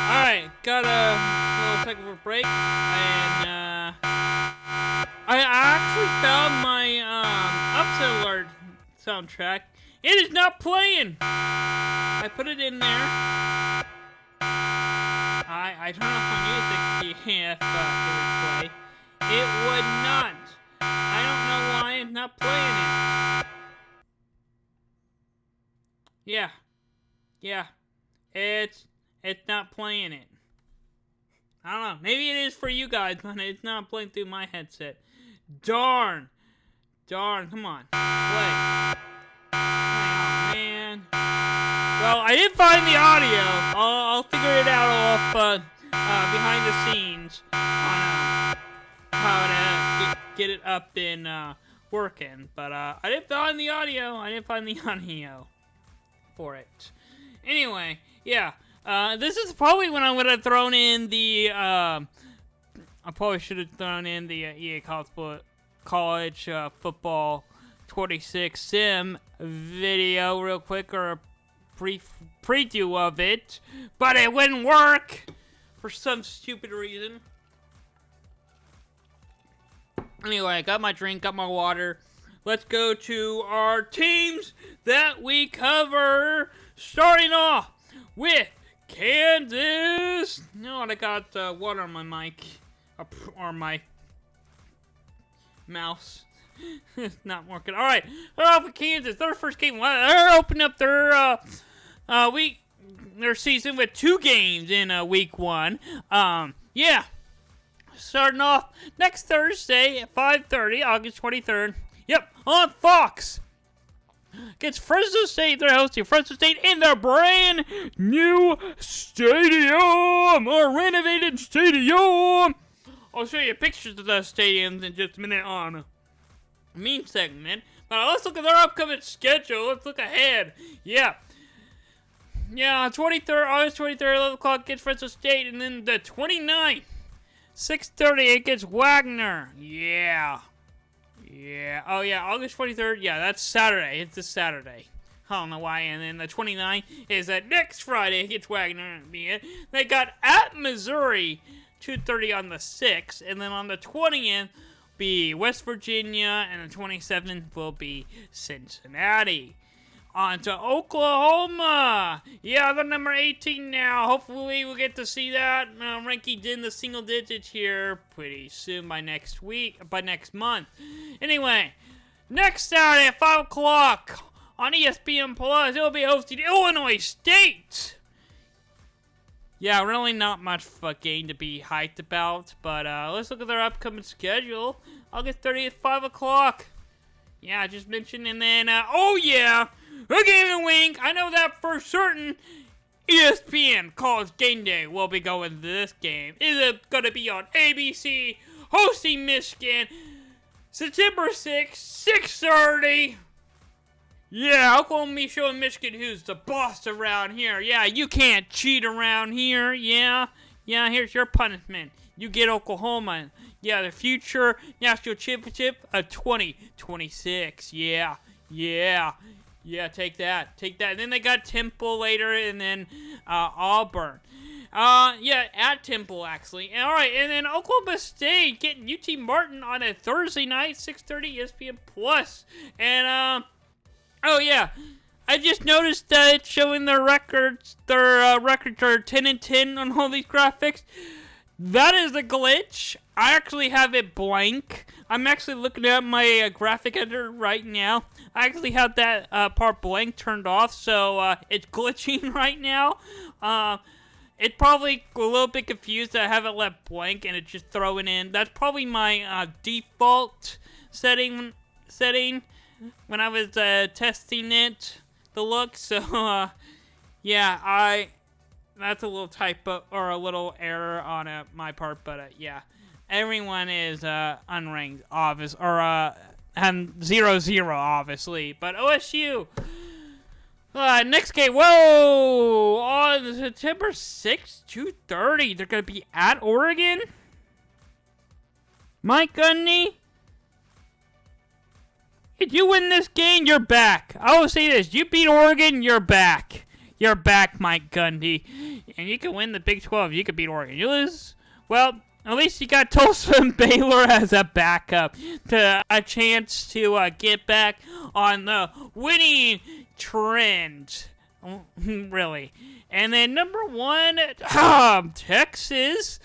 Alright, got a little second for a break, and I actually found my Upset Alert soundtrack. It is not playing! I put it in there. I turned off my music to see if it would play. It would not. I don't know why it's not playing it. Yeah. It's not playing it. I don't know. Maybe it is for you guys, but it's not playing through my headset. Darn. Come on. Play. Oh, man. Well, I did find the audio. I'll figure it out off behind the scenes on how to get it up and working. But I didn't find the audio. For it. Anyway, yeah. This is probably when I would have thrown in the, I probably should have thrown in the EA College Football 26 Sim video real quick, or a brief preview of it, but it wouldn't work for some stupid reason. Anyway, I got my drink, got my water. Let's go to our teams that we cover, starting off with Kansas. No, I got water on my mic, or my mouse. It's not working. All right, start off with Kansas. Their first game. They're opening up their their season with 2 games in week 1. Yeah, starting off next Thursday at 5:30, August 23rd. Yep, on Fox. Against Fresno State. They're hosting Fresno State in their brand new stadium, or renovated stadium. I'll show you pictures of those stadiums in just a minute on a meme segment. But let's look at their upcoming schedule. Let's look ahead. Yeah, 23rd, August 23rd, 11 o'clock against Fresno State, and then the 29th, 6:30 against Wagner. Yeah. Oh, yeah, August 23rd. Yeah, that's Saturday. It's this Saturday. I don't know why. And then the 29th is that next Friday against Wagner. They got at Missouri, 2:30 on the 6th. And then on the 20th be West Virginia. And the 27th will be Cincinnati. on to Oklahoma. Yeah, they're number 18 now. Hopefully we'll get to see that ranking in the single digits here pretty soon by next month. Anyway, next Saturday at 5 o'clock on ESPN Plus, it will be hosting Illinois State. Yeah, really not much of a game to be hyped about, but let's look at their upcoming schedule. August 30th, 5 o'clock. Yeah, I just mentioned, and then, oh yeah, a game of the week. I know that for certain. ESPN College Game Day will be going to this game. It's going to be on ABC, hosting Michigan, September 6th, 6:30. Yeah, Oklahoma be showing Michigan who's the boss around here. Yeah, you can't cheat around here. Yeah, here's your punishment. You get Oklahoma. Yeah, the future national championship of 2026. Yeah, take that. And then they got Temple later, and then Auburn. At Temple, actually. All right, and then Oklahoma State getting UT Martin on a Thursday night, 6:30 ESPN Plus. And, oh yeah, I just noticed that it's showing their records. Their records are 10-10 on all these graphics. That is a glitch. I actually have it blank. I'm actually looking at my graphic editor right now. I actually have that part blank turned off, so it's glitching right now. It's probably a little bit confused that I have it left blank and it's just throwing in. That's probably my default setting when I was testing it, the look. So, yeah, that's a little typo or a little error on my part, but yeah, everyone is unranked, obvious, or and 0-0, obviously. But OSU, next game, whoa, on September 6th, 2:30, they're gonna be at Oregon. Mike Gundy, if you win this game, you're back. I will say this: you beat Oregon, you're back. You're back, Mike Gundy. And you can win the Big 12. You can beat Oregon. You lose, well, at least you got Tulsa and Baylor as a backup. To a chance to get back on the winning trend. Really. And then number 1, Texas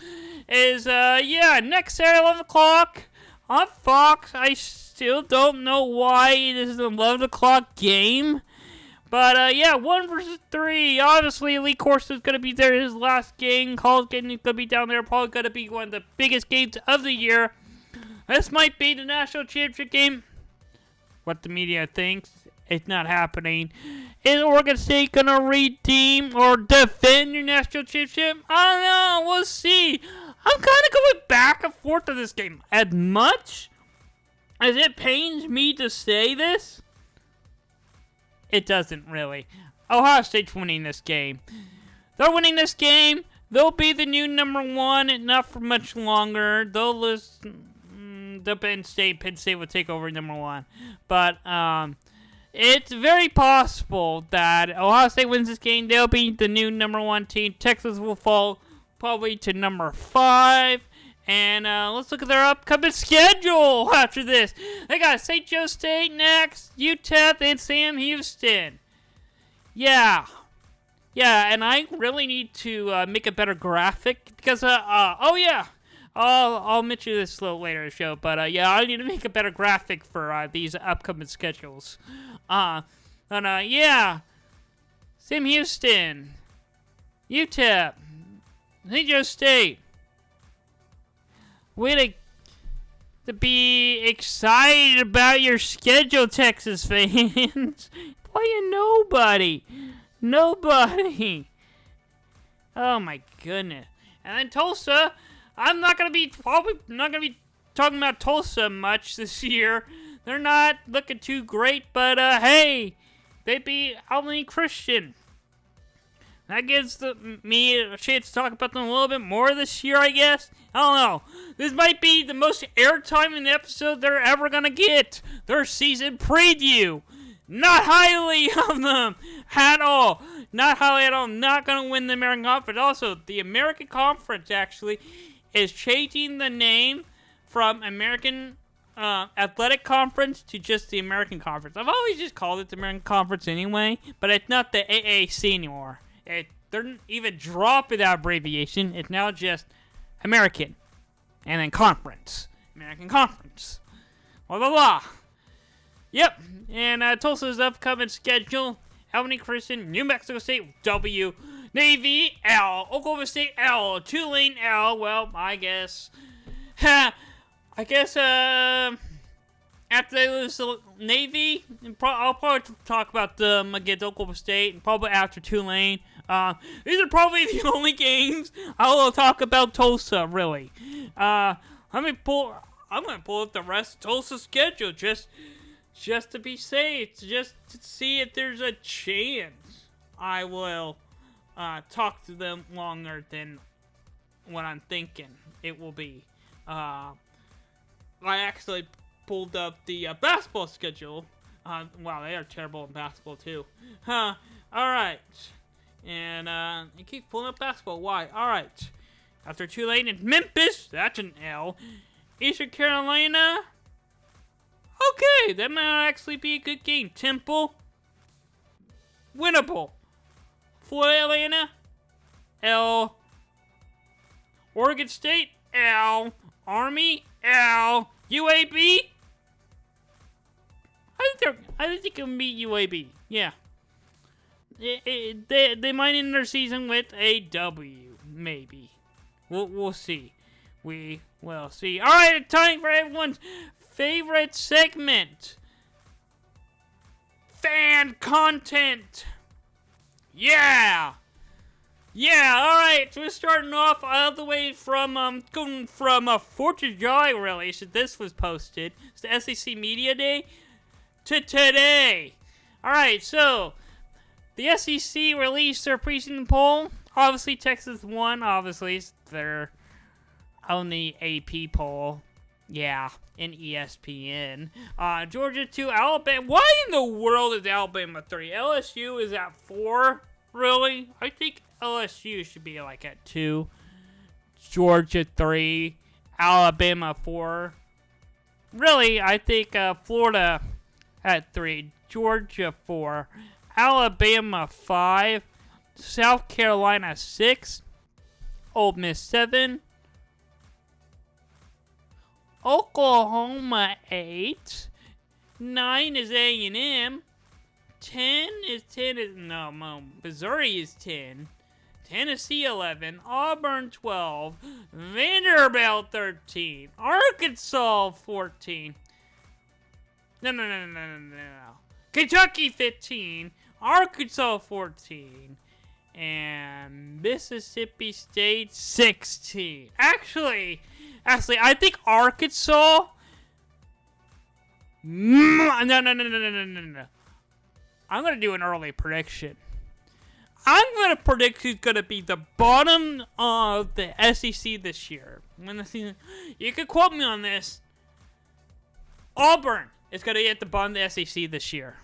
is, next Saturday, 11 o'clock on Fox. I still don't know why this is an 11 o'clock game. But, 1 versus 3. Obviously, Lee Corso is going to be there. His last game. College game is going to be down there. Probably going to be one of the biggest games of the year. This might be the national championship game. What the media thinks. It's not happening. Is Oregon State going to redeem or defend your national championship? I don't know. We'll see. I'm kind of going back and forth to this game. As much as it pains me to say this, it doesn't really. Ohio State's winning this game. They're winning this game. They'll be the new number 1, not for much longer. They'll lose. The Penn State will take over number 1. But it's very possible that Ohio State wins this game. They'll be the new number 1 team. Texas will fall probably to number 5. And let's look at their upcoming schedule after this. They got St. Joe State next, UTEP, and Sam Houston. Yeah, and I really need to make a better graphic because, I'll mention this a little later in the show. But, I need to make a better graphic for these upcoming schedules. Sam Houston, UTEP, St. Joe State. Way to be excited about your schedule, Texas fans. Playing nobody. Oh my goodness. And then Tulsa, I'm probably not gonna be talking about Tulsa much this year. They're not looking too great, but hey, they beat Albany Christian. That gives me a chance to talk about them a little bit more this year, I guess. I don't know. This might be the most airtime in the episode they're ever going to get. Their season preview. Not highly of them at all. Not highly at all. Not going to win the American Conference. Also, the American Conference, actually, is changing the name from American athletic conference to just the American Conference. I've always just called it the American Conference anyway, but it's not the AAC anymore. They're even dropping that abbreviation. It's now just American, and then Conference. American Conference. Blah, blah, blah. Yep, and Tulsa's upcoming schedule. Albany Christian, New Mexico State, W. Navy, L. Oklahoma State, L. Tulane, L. Well, I guess... after they lose the Navy, I'll probably talk about them against Oklahoma State, and probably after Tulane. These are probably the only games I will talk about Tulsa, really. I'm gonna pull up the rest of Tulsa's schedule just to be safe, just to see if there's a chance I will talk to them longer than what I'm thinking it will be. I actually pulled up the basketball schedule. Wow, they are terrible in basketball too. Alright. And I keep pulling up basketball. Why? Alright. After Tulane and Memphis, that's an L. Eastern Carolina. Okay, that might actually be a good game. Temple. Winnable. Florida Atlanta. L. Oregon State. L. Army. L. UAB. I think it can beat UAB. Yeah. They might end their season with a W. Maybe. We'll see. We will see. All right, time for everyone's favorite segment. Fan content. Yeah. Yeah, alright, so we're starting off all the way from, going from 4th of July release, this was posted, it's the SEC Media Day, to today. Alright, so, the SEC released their preseason poll. Obviously, Texas won, obviously, it's their only AP poll. Yeah, in ESPN. Georgia 2, Alabama. Why in the world is Alabama 3? LSU is at 4? Really? I think LSU should be like at 2. Georgia 3. Alabama 4. Really, I think Florida at 3. Georgia 4. Alabama 5. South Carolina 6. Ole Miss 7. Oklahoma 8. 9 is A&M. 10 is Missouri is 10. Tennessee 11. Auburn 12. Vanderbilt 13. Arkansas 14. No. Kentucky 15. Arkansas 14. And Mississippi State 16. Actually, I think Arkansas... No. I'm going to do an early prediction. I'm going to predict who's going to be the bottom of the SEC this year. When the season, you can quote me on this. Auburn is going to be at the bottom of the SEC this year.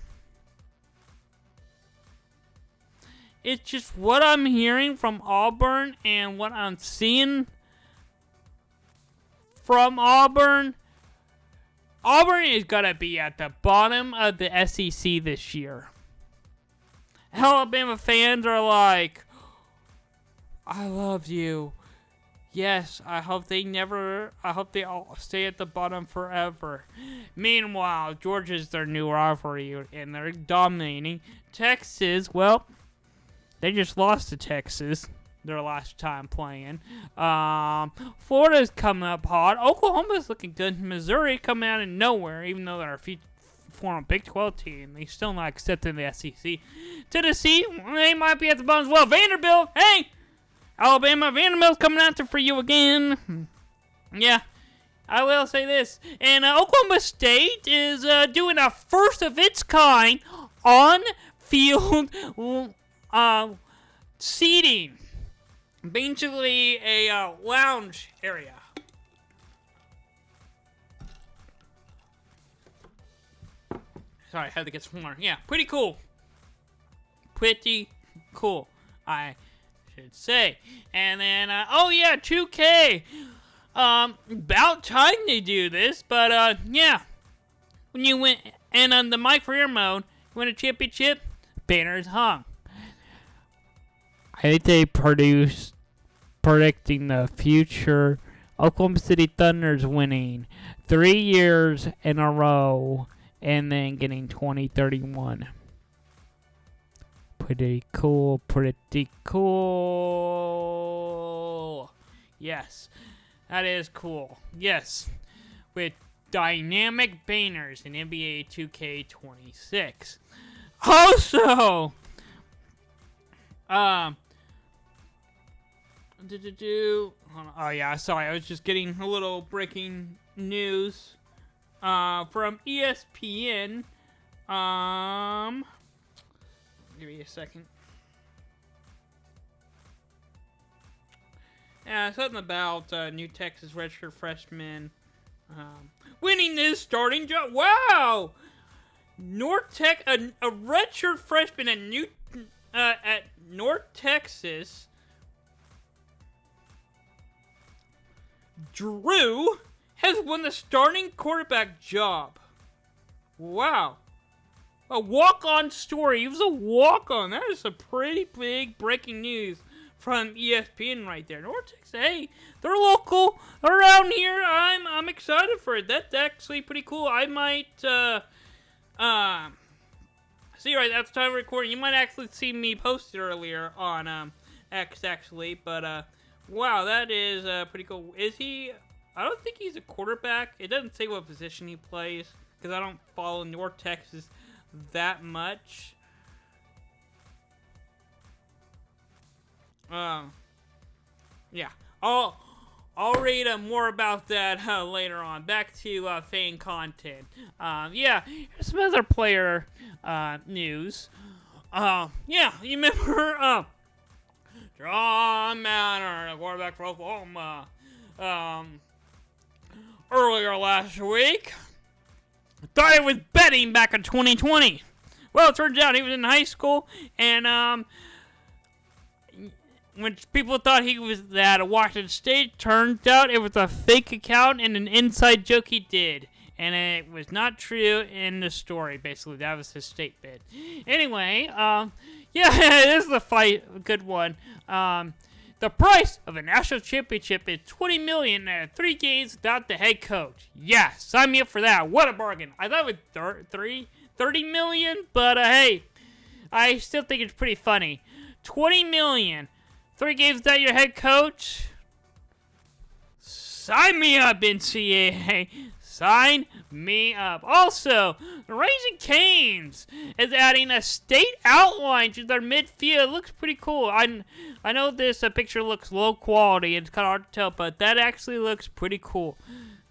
It's just what I'm hearing from Auburn and what I'm seeing from Auburn. Auburn is going to be at the bottom of the SEC this year. Alabama fans are like, I love you. Yes, I hope they all stay at the bottom forever. Meanwhile, Georgia's their new rivalry, and they're dominating. Texas, well, they just lost to Texas their last time playing. Florida's coming up hot. Oklahoma's looking good. Missouri coming out of nowhere, even though they're a former Big 12 team. They still not accepted in the SEC. Tennessee, they might be at the bottom as well. Vanderbilt, hey! Alabama, Vanderbilt's coming after for you again. Yeah, I will say this. And Oklahoma State is doing a first of its kind on-field seating. Basically a lounge area. Sorry, I had to get some water. Yeah, pretty cool. Pretty cool, I should say. And then, 2K. About time they do this, but, yeah. When you win, and on the My Career mode, you win a championship, banners hung. I think they predicting the future. Oklahoma City Thunder's winning 3 years in a row, and then getting 2031. Pretty cool, pretty cool. Yes, that is cool. Yes, with dynamic banners in NBA 2K26. Also, oh yeah, sorry, I was just getting a little breaking news from ESPN. Give me a second. Yeah, something about New Texas redshirt freshman winning this starting job. Wow! North Tech, a redshirt freshman at North Texas, Drew, has won the starting quarterback job. Wow. A walk-on story. He was a walk-on. That is a pretty big breaking news from ESPN right there. North Texas, hey, they're local. They're around here. I'm excited for it. That's actually pretty cool. I might, see right at the time of recording, you might actually see me post it earlier on, X, actually. But, wow, that is, pretty cool. Is he, I don't think he's a quarterback. It doesn't say what position he plays, because I don't follow North Texas that much. Yeah. I'll read more about that later on. Back to fan content. Yeah, here's some other player news. Yeah, you remember John Manor, the quarterback for Oklahoma, earlier last week. Thought he was betting back in 2020. Well, it turns out he was in high school, and when people thought he was at Washington State, turns out it was a fake account and an inside joke he did. And it was not true in the story, basically. That was his statement. Anyway, yeah, this is a good one. The price of a national championship is $20 million and 3 games without the head coach. Yeah, sign me up for that. What a bargain. I thought it was $30 million, but hey, I still think it's pretty funny. $20 million, 3 games without your head coach. Sign me up, NCAA. Sign me up. Also, the Raising Cane's is adding a state outline to their midfield. It looks pretty cool. I know this picture looks low quality. It's kind of hard to tell, but that actually looks pretty cool.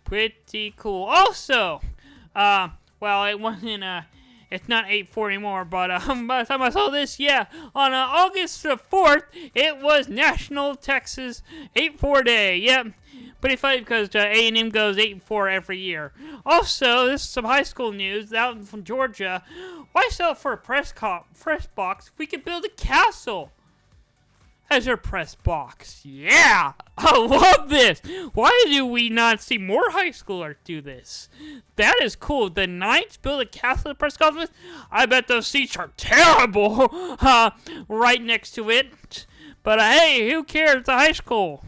Pretty cool. Also, well, it wasn't, it's not 8-4 anymore, but by the time I saw this, yeah, on August 4th, it was National Texas 8-4 Day. Yep. Pretty funny because A&M goes 8-4 every year. Also, this is some high school news out from Georgia. Why sell for a press box if we can build a castle as our press box? Yeah! I love this! Why do we not see more high schoolers do this? That is cool. The Knights build a castle at press conference? I bet those seats are terrible right next to it. But hey, who cares? It's a high school.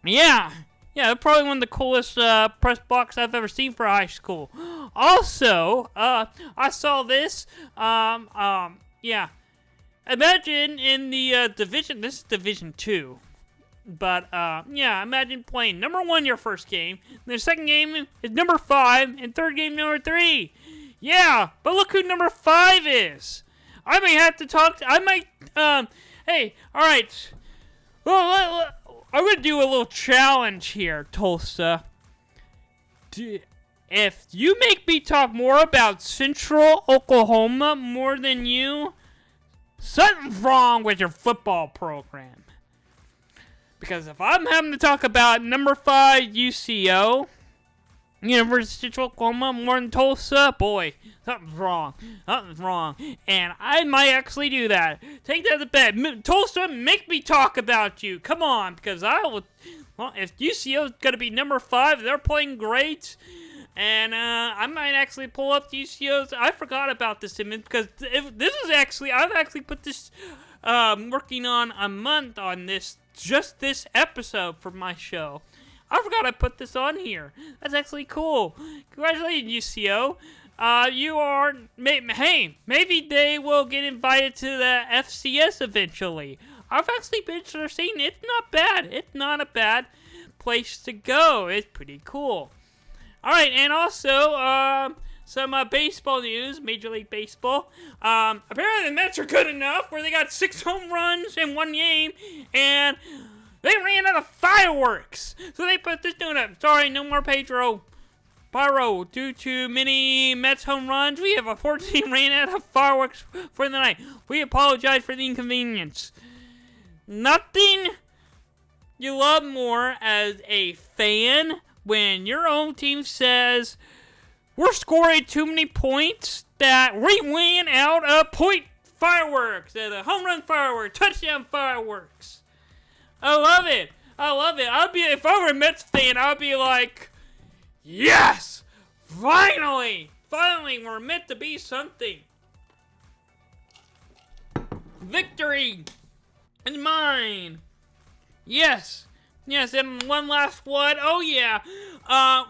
Yeah, probably one of the coolest press box I've ever seen for high school. Also, I saw this. Yeah, imagine in the division. This is Division 2, but yeah, imagine playing number 1 your first game, and the second game is number 5, and third game number 3. Yeah, but look who number 5 is. I may have to talk. I might. Hey, all right. Well, I'm going to do a little challenge here, Tulsa. If you make me talk more about Central Oklahoma more than you, something's wrong with your football program. Because if I'm having to talk about number 5 UCO, University of Central Oklahoma, more than Tulsa, boy, something's wrong. Something's wrong. And I might actually do that. Take that as a bet. Tulsa, make me talk about you. Come on, because I will Well, if UCO is going to be number 5, they're playing great. And I might actually pull up the UCO's. I forgot about this image because this is actually, I've actually put this, working on a month on this, just this episode for my show. I forgot I put this on here. That's actually cool. Congratulations, UCO. You are, hey, maybe they will get invited to the FCS eventually. I've actually been seeing it's not bad. It's not a bad place to go. It's pretty cool. Alright, and also, some baseball news, Major League Baseball. Apparently the Mets are good enough where they got 6 home runs in one game, and they ran out of fireworks. So they put this doing up. Sorry, no more Pyro. Due to many Mets home runs, we have a 14 ran out of fireworks for the night. We apologize for the inconvenience. Nothing you love more as a fan when your own team says, we're scoring too many points that we ran out of point fireworks, the home run fireworks, touchdown fireworks. I love it. If I were a Mets fan, I'd be like, yes, finally, we're meant to be something. Victory is mine. Yes, and one last one. Oh, yeah.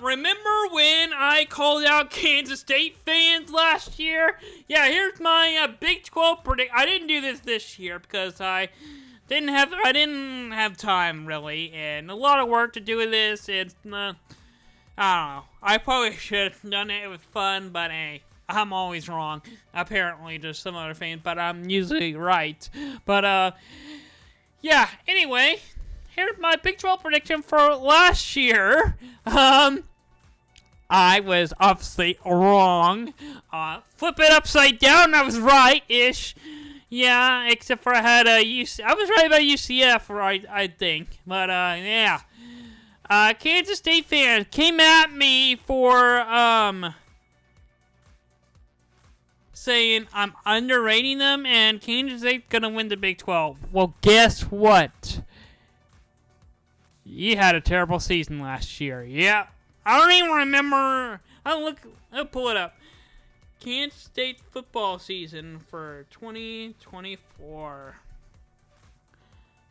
Remember when I called out Kansas State fans last year? Yeah, here's my Big 12 predict. I didn't do this year because I didn't have time, really, and a lot of work to do with this. It's, I don't know. I probably should have done it. It was fun, but hey, I'm always wrong. Apparently, to some other fans, but I'm usually right. But, yeah, anyway, here's my Big 12 prediction for last year. I was obviously wrong. Flip it upside down, I was right-ish. Yeah, except for I had I was right about UCF, right, I think. But, yeah. Kansas State fans came at me for, saying I'm underrating them and Kansas State's gonna win the Big 12. Well, guess what? You had a terrible season last year. Yeah. I don't even remember. I'll pull it up. Kansas State football season for 2024.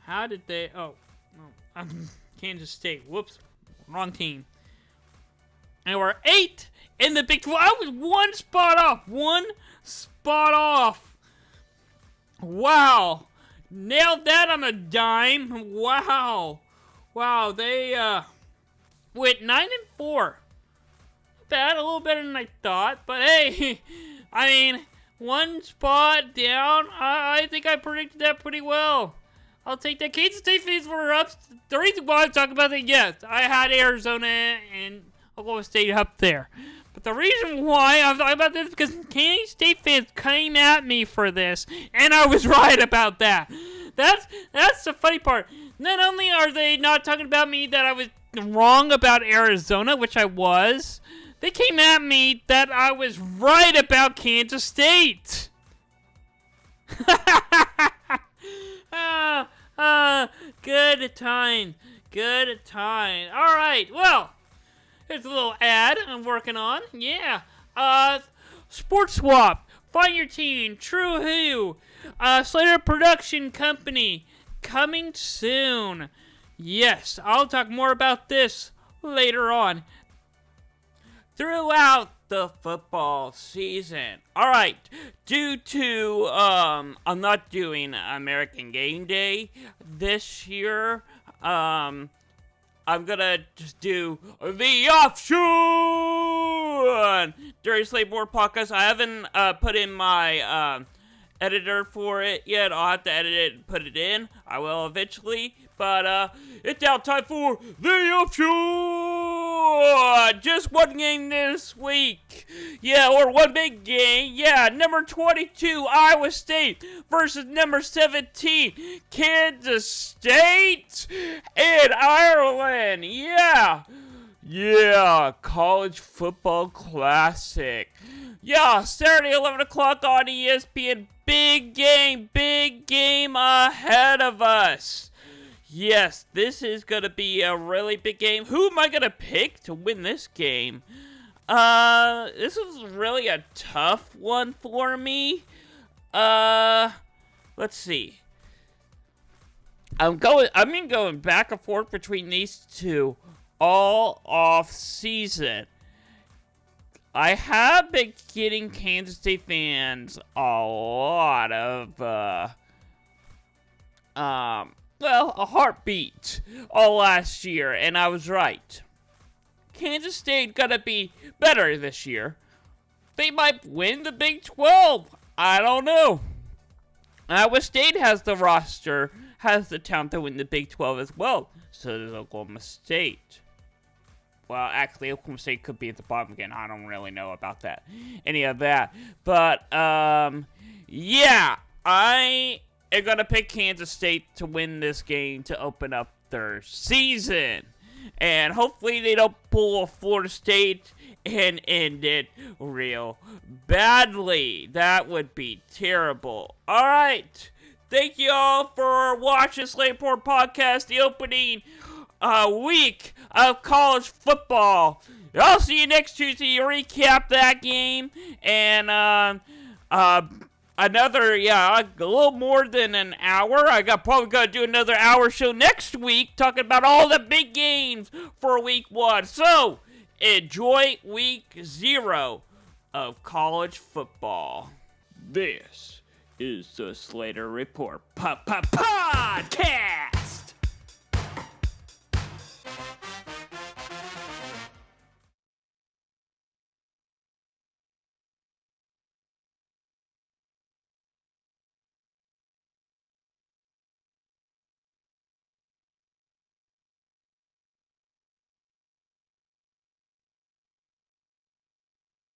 How did they... Oh, Kansas State. Whoops. Wrong team. They were 8 in the Big 12. I was one spot off. Wow. Nailed that on a dime. Wow, they went 9-4. Bad, a little better than I thought, but hey, I mean, one spot down. I think I predicted that pretty well. I'll take that. Kansas State fans were up. The reason why I'm talking about that, yes, I had Arizona and Oklahoma State up there. But the reason why I'm talking about this is because Kansas State fans came at me for this, and I was right about that. That's the funny part. Not only are they not talking about me that I was wrong about Arizona, which I was, they came at me that I was right about Kansas State. Good time. All right, well, here's a little ad I'm working on. Yeah. Sports Swap. Find your team. True Who. Slater Production Company. Coming soon. Yes, I'll talk more about this later on. Throughout the football season. Alright, due to, I'm not doing American Game Day this year. I'm gonna just do the offshoot during Slate Board Podcast. I haven't put in my editor for it yet. I'll have to edit it and put it in. I will eventually. But it's now time for the offshoot. Just one game this week. Yeah, or one big game. Yeah, number 22, Iowa State versus number 17, Kansas State in Ireland. Yeah, college football classic. Yeah, Saturday, 11 o'clock on ESPN. Big game ahead of us. Yes, this is gonna be a really big game. Who am I gonna pick to win this game? This is really a tough one for me. Let's see. I'm going back and forth between these two all off season. I have been getting Kansas State fans a lot of, a heartbeat all last year, and I was right. Kansas State gonna be better this year. They might win the Big 12. I don't know. Iowa State has the roster, has the talent to win the Big 12 as well. So does Oklahoma State. Well, actually, Oklahoma State could be at the bottom again. I don't really know about that. Any of that. But, yeah. I am going to pick Kansas State to win this game to open up their season. And hopefully they don't pull a Florida State and end it real badly. That would be terrible. All right. Thank you all for watching Slater Podcast, the opening week of college football. I'll see you next Tuesday to recap that game. And a little more than an hour. Probably gonna do another hour show next week talking about all the big games for week 1. So enjoy week 0 of college football. This is the Slater Report Podcast.